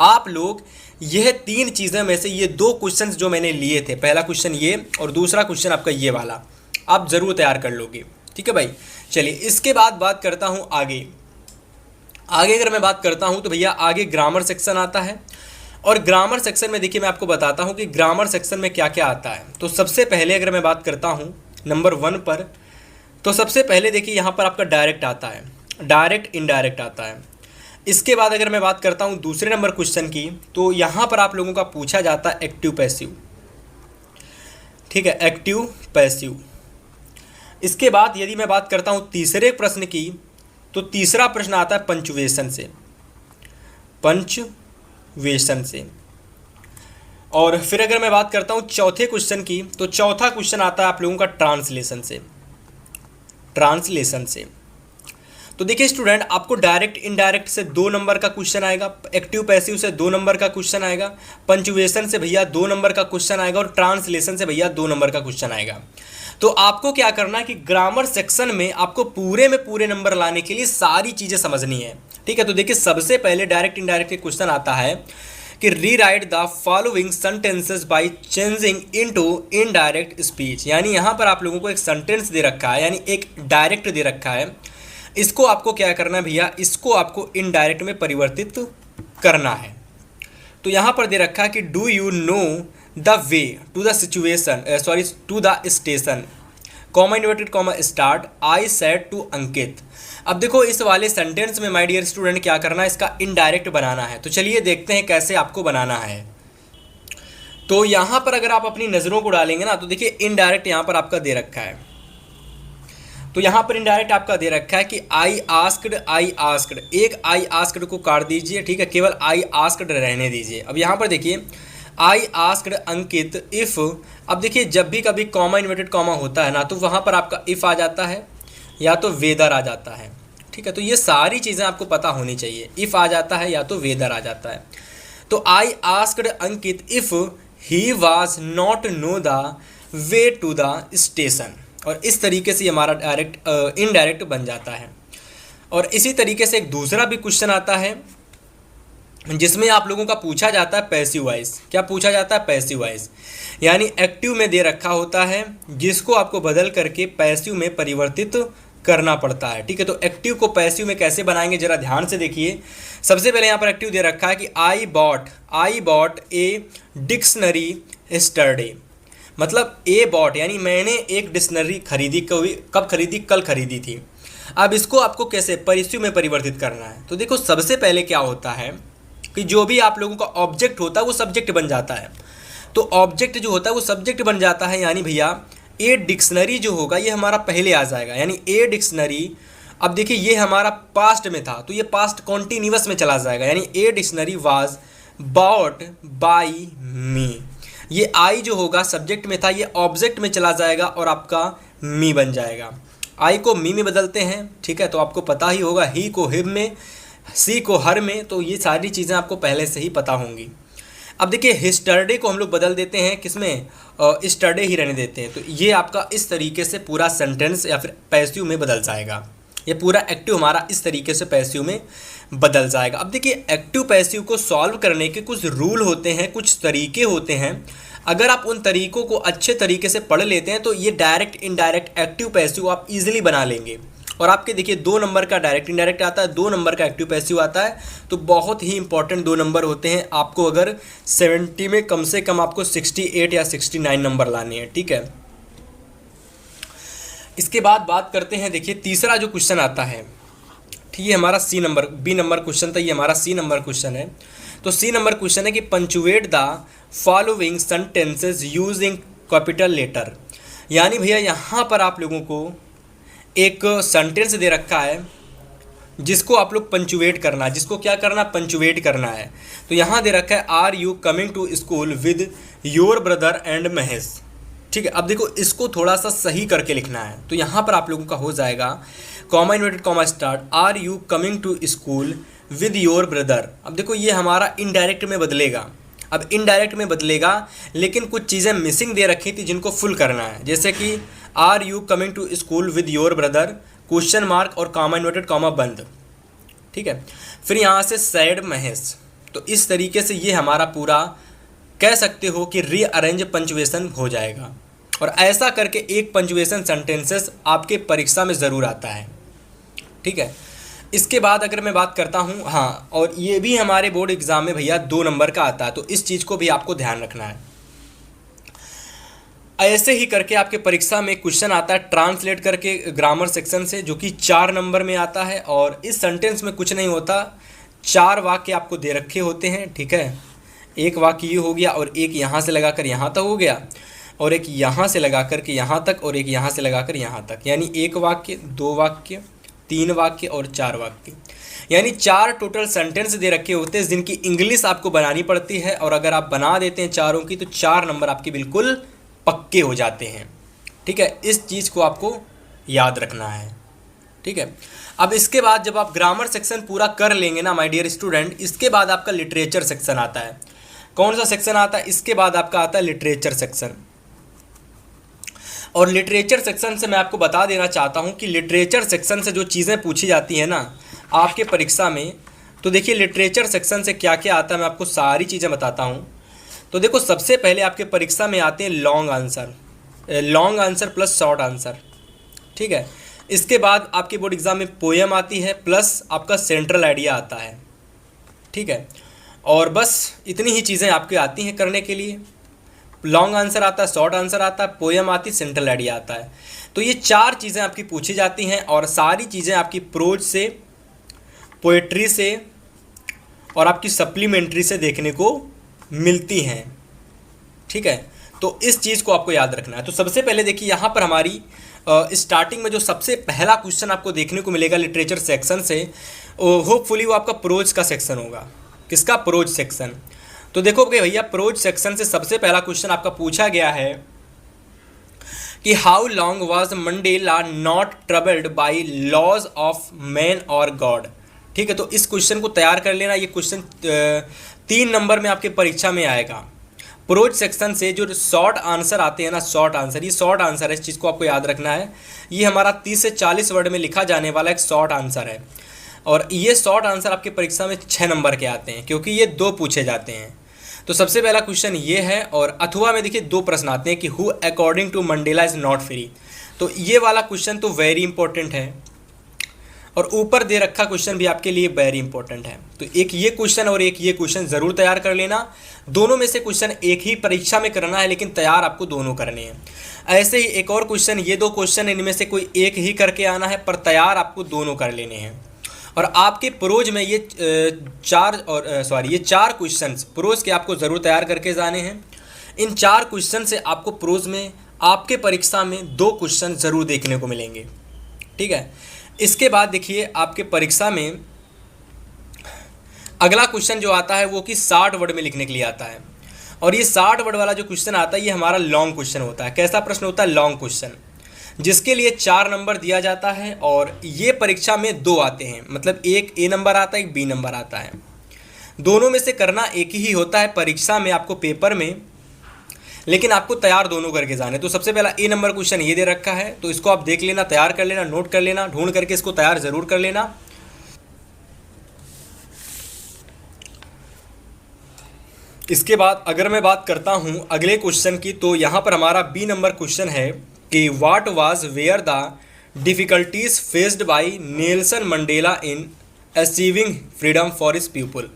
आप लोग यह 3 चीज़ें में से ये 2 क्वेश्चंस जो मैंने लिए थे, पहला क्वेश्चन ये और दूसरा क्वेश्चन आपका ये वाला, आप ज़रूर तैयार कर लोगे। ठीक है भाई, चलिए इसके बाद बात करता हूँ आगे अगर मैं बात करता हूँ तो भैया आगे ग्रामर सेक्शन आता है। और ग्रामर सेक्शन में देखिए मैं आपको बताता हूँ कि ग्रामर सेक्शन में क्या क्या आता है। तो सबसे पहले अगर मैं बात करता हूँ नंबर 1 पर, तो सबसे पहले देखिए यहाँ पर आपका डायरेक्ट आता है, डायरेक्ट इनडायरेक्ट आता है। इसके बाद अगर मैं बात करता हूँ दूसरे नंबर क्वेश्चन की, तो यहाँ पर आप लोगों का पूछा जाता है एक्टिव पैसिव। ठीक है, एक्टिव पैसिव। इसके बाद यदि मैं बात करता हूँ तीसरे प्रश्न की, तो तीसरा प्रश्न आता है पंचुएशन से, पंचुएशन से। और फिर अगर मैं बात करता हूँ चौथे क्वेश्चन की, तो चौथा क्वेश्चन आता है आप लोगों का ट्रांसलेशन से, ट्रांसलेशन से। तो देखिए स्टूडेंट, आपको डायरेक्ट इनडायरेक्ट से 2 नंबर का क्वेश्चन आएगा, एक्टिव पैसिव से 2 नंबर का क्वेश्चन आएगा, पंचुएशन से भैया 2 नंबर का क्वेश्चन आएगा और ट्रांसलेशन से भैया 2 नंबर का क्वेश्चन आएगा। तो आपको क्या करना है कि ग्रामर सेक्शन में आपको पूरे में पूरे नंबर लाने के लिए सारी चीज़ें समझनी है। ठीक है, तो देखिए सबसे पहले डायरेक्ट इनडायरेक्ट के क्वेश्चन आता है कि rewrite the following sentences by changing into indirect speech. यानी यहाँ पर आप लोगों को एक सेंटेंस दे रखा है, यानी एक डायरेक्ट दे रखा है, इसको आपको क्या करना है भैया, इसको आपको इनडायरेक्ट में परिवर्तित करना है। तो यहाँ पर दे रखा है कि do you know the way to the situation to the station, comma inverted comma start, I said to Ankit. अब देखो इस वाले सेंटेंस में माय डियर स्टूडेंट क्या करना है, इसका इनडायरेक्ट बनाना है। तो चलिए देखते हैं कैसे आपको बनाना है। तो यहाँ पर अगर आप अपनी नज़रों को डालेंगे ना, तो देखिए इनडायरेक्ट यहाँ पर आपका दे रखा है। तो यहाँ पर इनडायरेक्ट आपका दे रखा है कि आई आस्क्ड, एक आई आस्क्ड को काट दीजिए, ठीक है, केवल आई आस्क्ड रहने दीजिए। अब यहाँ पर देखिए आई आस्क्ड अंकित इफ़, अब देखिए जब भी कभी कॉमा इन्वर्टेड कॉमा होता है ना, तो वहाँ पर आपका इफ़ आ जाता है या तो वेदर आ जाता है। ठीक है, तो ये सारी चीज़ें आपको पता होनी चाहिए, इफ़ आ जाता है या तो वेदर आ जाता है। तो I asked Ankit if he was not know the way to the station, और इस तरीके से हमारा डायरेक्ट इनडायरेक्ट बन जाता है। और इसी तरीके से एक दूसरा भी क्वेश्चन आता है जिसमें आप लोगों का पूछा जाता है पैसिव वॉइस। क्या पूछा जाता है? पैसिव वॉइस, यानी एक्टिव में दे रखा होता है जिसको आपको बदल करके पैसिव में परिवर्तित करना पड़ता है। ठीक है, तो एक्टिव को पैसिव में कैसे बनाएंगे जरा ध्यान से देखिए। सबसे पहले यहाँ पर एक्टिव दे रखा है कि I bought a dictionary yesterday, मतलब ए बॉट यानी मैंने एक डिक्शनरी खरीदी, कब खरीदी? कल खरीदी थी। अब इसको आपको कैसे पैसिव में परिवर्तित करना है? तो देखो सबसे पहले क्या होता है कि जो भी आप लोगों का ऑब्जेक्ट होता है वो सब्जेक्ट बन जाता है। तो ऑब्जेक्ट जो होता है वो सब्जेक्ट बन जाता है, यानी भैया ए डिक्शनरी जो होगा ये हमारा पहले आ जाएगा, यानी ए डिक्शनरी। अब देखिए ये हमारा पास्ट में था तो ये पास्ट कॉन्टिन्यूअस में चला जाएगा, यानी a dictionary was bought by me. ये आई जो होगा सब्जेक्ट में था, ये ऑब्जेक्ट में चला जाएगा और आपका मी बन जाएगा। आई को मी में बदलते हैं, ठीक है, तो आपको पता ही होगा, ही को हिम में, सी को हर में, तो ये सारी चीज़ें आपको पहले से ही पता होंगी। अब देखिए हिस्टरडे को हम लोग बदल देते हैं किसमें? स्टरडे ही रहने देते हैं। तो ये आपका इस तरीके से पूरा सेंटेंस या फिर पैसिव में बदल जाएगा। ये पूरा एक्टिव हमारा इस तरीके से पैसिव में बदल जाएगा। अब देखिए एक्टिव पैसिव को सॉल्व करने के कुछ रूल होते हैं, कुछ तरीके होते हैं। अगर आप उन तरीकों को अच्छे तरीके से पढ़ लेते हैं तो ये डायरेक्ट इनडायरेक्ट एक्टिव पैसिव आप इजीली बना लेंगे। और आपके देखिए 2 नंबर का डायरेक्ट इनडायरेक्ट आता है, 2 नंबर का एक्टिव पैसिव आता है, तो बहुत ही इंपॉर्टेंट 2 नंबर होते हैं। आपको अगर 70 में कम से कम आपको 68 या 69 नंबर लाने हैं। ठीक है, इसके बाद बात करते हैं, देखिए तीसरा जो क्वेश्चन आता है, ठीक है, हमारा बी नंबर क्वेश्चन था, ये हमारा सी नंबर क्वेश्चन है। तो सी नंबर क्वेश्चन है कि punctuate the following sentences using capital letter. यानी भैया यहाँ पर आप लोगों को एक सेंटेंस दे रखा है जिसको आप लोग पंचुएट करना है, जिसको क्या करना? पंचुएट करना है। तो यहाँ दे रखा है are you coming to school with your brother and Mahesh. ठीक है, अब देखो इसको थोड़ा सा सही करके लिखना है। तो यहाँ पर आप लोगों का हो जाएगा comma inverted comma start, are you coming to school with your brother. अब देखो ये हमारा इनडायरेक्ट में बदलेगा। अब इनडायरेक्ट में बदलेगा लेकिन कुछ चीज़ें मिसिंग दे रखी थी जिनको फुल करना है, जैसे कि are you coming to school with your brother, question mark और कॉमा इन्वर्टेड कॉमा बंद। ठीक है, फिर यहाँ से सैड महेश। तो इस तरीके से ये हमारा पूरा कह सकते हो कि रीअरेंज पंचुएशन हो जाएगा। और ऐसा करके एक पंचुएशन सेंटेंसेस आपके परीक्षा में ज़रूर आता है। ठीक है, इसके बाद अगर मैं बात करता हूँ, हाँ, और ये भी हमारे बोर्ड एग्ज़ाम में भैया 2 नंबर का आता है, तो इस चीज़ को भी आपको ध्यान रखना है। ऐसे ही करके आपके परीक्षा में क्वेश्चन आता है ट्रांसलेट करके ग्रामर सेक्शन से, जो कि 4 नंबर में आता है। और इस सेंटेंस में कुछ नहीं होता, 4 वाक्य आपको दे रखे होते हैं। ठीक है, एक वाक्य ये हो गया और एक यहाँ से लगाकर यहाँ तक हो गया, और एक यहाँ से लगा कर के यहाँ तक, और एक यहाँ से लगा कर यहाँ तक, यानी 1 वाक्य, 2 वाक्य, 3 वाक्य और 4 वाक्य, यानी 4 टोटल सेंटेंस दे रखे होते हैं जिनकी इंग्लिश आपको बनानी पड़ती है। और अगर आप बना देते हैं चारों की तो 4 नंबर आपके बिल्कुल पक्के हो जाते हैं। ठीक है, इस चीज़ को आपको याद रखना है। ठीक है, अब इसके बाद जब आप ग्रामर सेक्शन पूरा कर लेंगे ना माय डियर स्टूडेंट, इसके बाद आपका लिटरेचर सेक्शन आता है। कौन सा सेक्शन आता है? इसके बाद आपका आता है लिटरेचर सेक्शन। और लिटरेचर सेक्शन से मैं आपको बता देना चाहता हूँ कि लिटरेचर सेक्शन से जो चीज़ें पूछी जाती हैं ना आपके परीक्षा में, तो देखिए लिटरेचर सेक्शन से क्या क्या आता है मैं आपको सारी चीज़ें बताता हूँ। तो देखो सबसे पहले आपके परीक्षा में आते हैं long answer plus short answer. ठीक है, इसके बाद आपके बोर्ड एग्जाम में पोएम आती है प्लस आपका सेंट्रल आइडिया आता है। ठीक है, और बस इतनी ही चीज़ें आपके आती हैं करने के लिए। लॉन्ग आंसर आता है, शॉर्ट आंसर आता है, पोएम आती है, सेंट्रल आइडिया आता है। तो ये 4 चीज़ें आपकी पूछी जाती हैं और सारी चीज़ें आपकी प्रोज से, पोएट्री से और आपकी सप्लीमेंट्री से देखने को मिलती हैं। ठीक है, तो इस चीज़ को आपको याद रखना है। तो सबसे पहले देखिए यहाँ पर हमारी स्टार्टिंग में जो सबसे पहला क्वेश्चन आपको देखने को मिलेगा लिटरेचर सेक्शन से, होपफुली वो आपका प्रोज का सेक्शन होगा। किसका? Pros section. तो देखो कि भैया प्रोज सेक्शन से सबसे पहला क्वेश्चन आपका पूछा गया है कि how long was Mandela not troubled by laws of man और गॉड। ठीक है, तो इस क्वेश्चन को तैयार कर लेना। ये क्वेश्चन 3 नंबर में आपके परीक्षा में आएगा। प्रोज सेक्शन से जो शॉर्ट आंसर आते हैं ना, शॉर्ट आंसर, ये शॉर्ट आंसर है, इस चीज़ को आपको याद रखना है। ये हमारा 30 से 40 वर्ड में लिखा जाने वाला एक शॉर्ट आंसर है और ये शॉर्ट आंसर आपके परीक्षा में 6 नंबर के आते हैं क्योंकि ये 2 पूछे जाते हैं। तो सबसे पहला क्वेश्चन ये है। और अथवा में देखिए 2 प्रश्न आते हैं कि who according to Mandela is not free. तो ये वाला क्वेश्चन तो वेरी इंपॉर्टेंट है और ऊपर दे रखा क्वेश्चन भी आपके लिए वेरी इंपॉर्टेंट है। तो एक ये क्वेश्चन और एक ये क्वेश्चन ज़रूर तैयार कर लेना। दोनों में से क्वेश्चन एक ही परीक्षा में करना है लेकिन तैयार आपको दोनों करने हैं। ऐसे ही एक और क्वेश्चन, ये 2 क्वेश्चन इनमें से कोई एक ही करके आना है पर तैयार आपको दोनों कर लेने हैं। और आपके प्रोज में ये 4 क्वेश्चंस प्रोज के आपको ज़रूर तैयार करके जाने हैं। इन 4 क्वेश्चन से आपको प्रोज में आपके परीक्षा में 2 क्वेश्चन ज़रूर देखने को मिलेंगे। ठीक है, इसके बाद देखिए आपके परीक्षा में अगला क्वेश्चन जो आता है वो कि 60 वर्ड में लिखने के लिए आता है। और ये 60 वर्ड वाला जो क्वेश्चन आता है ये हमारा लॉन्ग क्वेश्चन होता है। कैसा प्रश्न होता है? लॉन्ग क्वेश्चन, जिसके लिए 4 नंबर दिया जाता है और ये परीक्षा में 2 आते हैं, मतलब एक ए नंबर आता है, एक बी नंबर आता है। दोनों में से करना एक ही होता है परीक्षा में आपको पेपर में, लेकिन आपको तैयार दोनों करके जाने। तो सबसे पहला ए नंबर क्वेश्चन ये दे रखा है, तो इसको आप देख लेना, तैयार कर लेना, नोट कर लेना, ढूंढ करके इसको तैयार ज़रूर कर लेना। इसके बाद अगर मैं बात करता हूँ अगले क्वेश्चन की, तो यहाँ पर हमारा बी नंबर क्वेश्चन है कि what was were the difficulties faced by Nelson Mandela in achieving freedom for his people.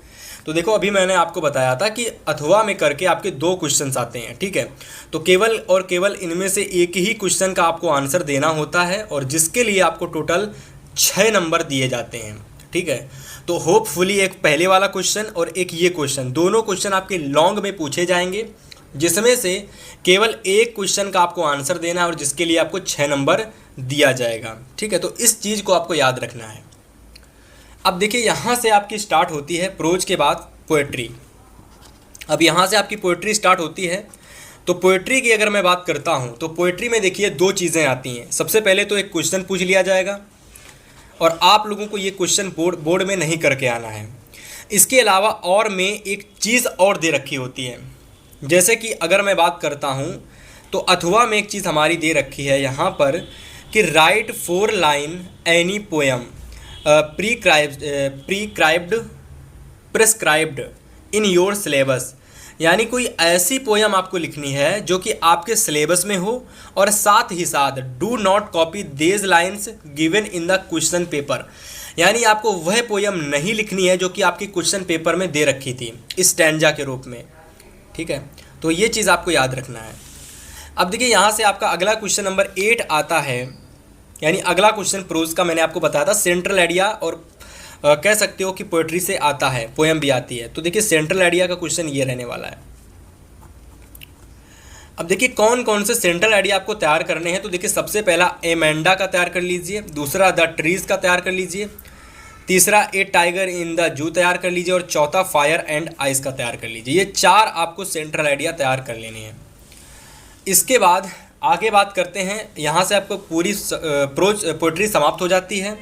तो देखो अभी मैंने आपको बताया था कि अथवा में करके आपके 2 क्वेश्चंस आते हैं। ठीक है, तो केवल और केवल इनमें से एक ही क्वेश्चन का आपको आंसर देना होता है और जिसके लिए आपको टोटल 6 नंबर दिए जाते हैं। ठीक है, तो होपफुली एक पहले वाला क्वेश्चन और एक ये क्वेश्चन, दोनों क्वेश्चन आपके लॉन्ग में पूछे जाएंगे, जिसमें से केवल एक क्वेश्चन का आपको आंसर देना है और जिसके लिए आपको 6 नंबर दिया जाएगा। ठीक है, तो इस चीज़ को आपको याद रखना है। अब देखिए यहाँ से आपकी स्टार्ट होती है प्रोज के बाद पोएट्री। अब यहाँ से आपकी पोएट्री स्टार्ट होती है। तो पोएट्री की अगर मैं बात करता हूँ तो पोएट्री में देखिए 2 चीज़ें आती हैं। सबसे पहले तो एक क्वेश्चन पूछ लिया जाएगा और आप लोगों को ये क्वेश्चन बोर्ड में नहीं करके आना है। इसके अलावा और में एक चीज़ और दे रखी होती है। जैसे कि अगर मैं बात करता हूँ तो अथवा में एक चीज़ हमारी दे रखी है यहाँ पर कि right 4 line any poem prescribed in your syllabus. यानी कोई ऐसी पोएम आपको लिखनी है जो कि आपके सिलेबस में हो और साथ ही साथ डू नॉट कॉपी देज lines given in the question paper. यानी आपको वह पोएम नहीं लिखनी है जो कि आपकी क्वेश्चन पेपर में दे रखी थी स्टैंजा के रूप में। ठीक है, तो ये चीज़ आपको याद रखना है। अब देखिए यहाँ से आपका अगला क्वेश्चन नंबर 8 आता है। यानी अगला क्वेश्चन प्रोज का मैंने आपको बताया था सेंट्रल आइडिया और कह सकते हो कि पोएट्री से आता है, पोएम भी आती है। तो देखिए सेंट्रल आइडिया का क्वेश्चन ये रहने वाला है। अब देखिए कौन कौन से सेंट्रल आइडिया आपको तैयार करने हैं। तो देखिए सबसे पहला एमेंडा का तैयार कर लीजिए, दूसरा द ट्रीज का तैयार कर लीजिए, तीसरा ए टाइगर इन द जू तैयार कर लीजिए और चौथा फायर एंड आइस का तैयार कर लीजिए। ये 4 आपको सेंट्रल आइडिया तैयार कर लेने हैं। इसके बाद आगे बात करते हैं। यहाँ से आपको पूरी पोइट्री समाप्त हो जाती है।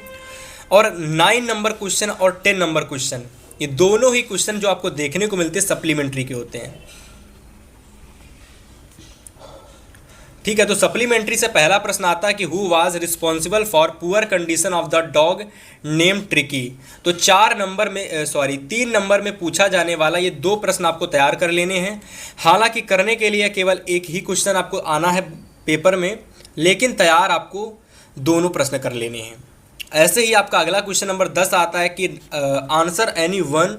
और 9 नंबर क्वेश्चन और 10 नंबर क्वेश्चन, ये दोनों ही क्वेश्चन जो आपको देखने को मिलते हैं सप्लीमेंट्री के होते हैं। ठीक है, तो सप्लीमेंट्री से पहला प्रश्न आता है कि who was responsible for poor condition of the dog name tricky. तो 3 नंबर में पूछा जाने वाला ये 2 प्रश्न आपको तैयार कर लेने हैं। हालांकि करने के लिए केवल एक ही क्वेश्चन आपको आना है पेपर में, लेकिन तैयार आपको दोनों प्रश्न कर लेने हैं। ऐसे ही आपका अगला क्वेश्चन नंबर 10 आता है कि answer any one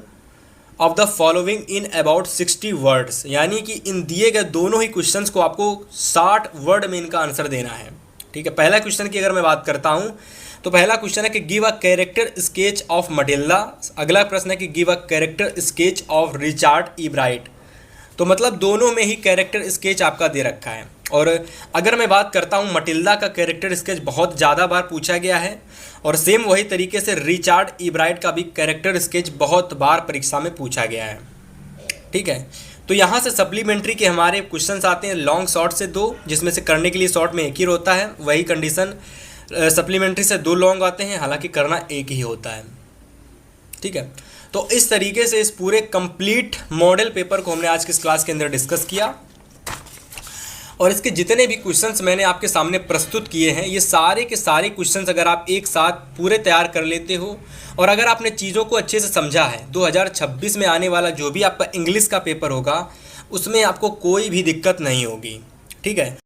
of the following in about 60 words, यानी कि इन दिए गए दोनों ही क्वेश्चंस को आपको 60 वर्ड में इनका आंसर देना है। ठीक है, पहला क्वेश्चन की अगर मैं बात करता हूँ तो पहला क्वेश्चन है कि give a character sketch of Matilda. अगला प्रश्न है कि give a character sketch of Richard Ebright. तो मतलब दोनों में ही कैरेक्टर स्केच आपका दे रखा है। और अगर मैं बात करता हूँ मटिल्डा का कैरेक्टर स्केच बहुत ज़्यादा बार पूछा गया है, और सेम वही तरीके से रिचार्ड ईब्राइट का भी कैरेक्टर स्केच बहुत बार परीक्षा में पूछा गया है। ठीक है, तो यहाँ से सप्लीमेंट्री के हमारे क्वेश्चंस आते हैं लॉन्ग शॉर्ट से 2, जिसमें से करने के लिए शॉर्ट में एक ही होता है। वही कंडीशन सप्लीमेंट्री से 2 लॉन्ग आते हैं, हालांकि करना एक ही होता है। ठीक है, तो इस तरीके से इस पूरे कंप्लीट मॉडल पेपर को हमने आज की इस क्लास के अंदर डिस्कस किया। और इसके जितने भी क्वेश्चंस मैंने आपके सामने प्रस्तुत किए हैं, ये सारे के सारे क्वेश्चंस अगर आप एक साथ पूरे तैयार कर लेते हो और अगर आपने चीज़ों को अच्छे से समझा है, 2026 में आने वाला जो भी आपका इंग्लिश का पेपर होगा उसमें आपको कोई भी दिक्कत नहीं होगी। ठीक है।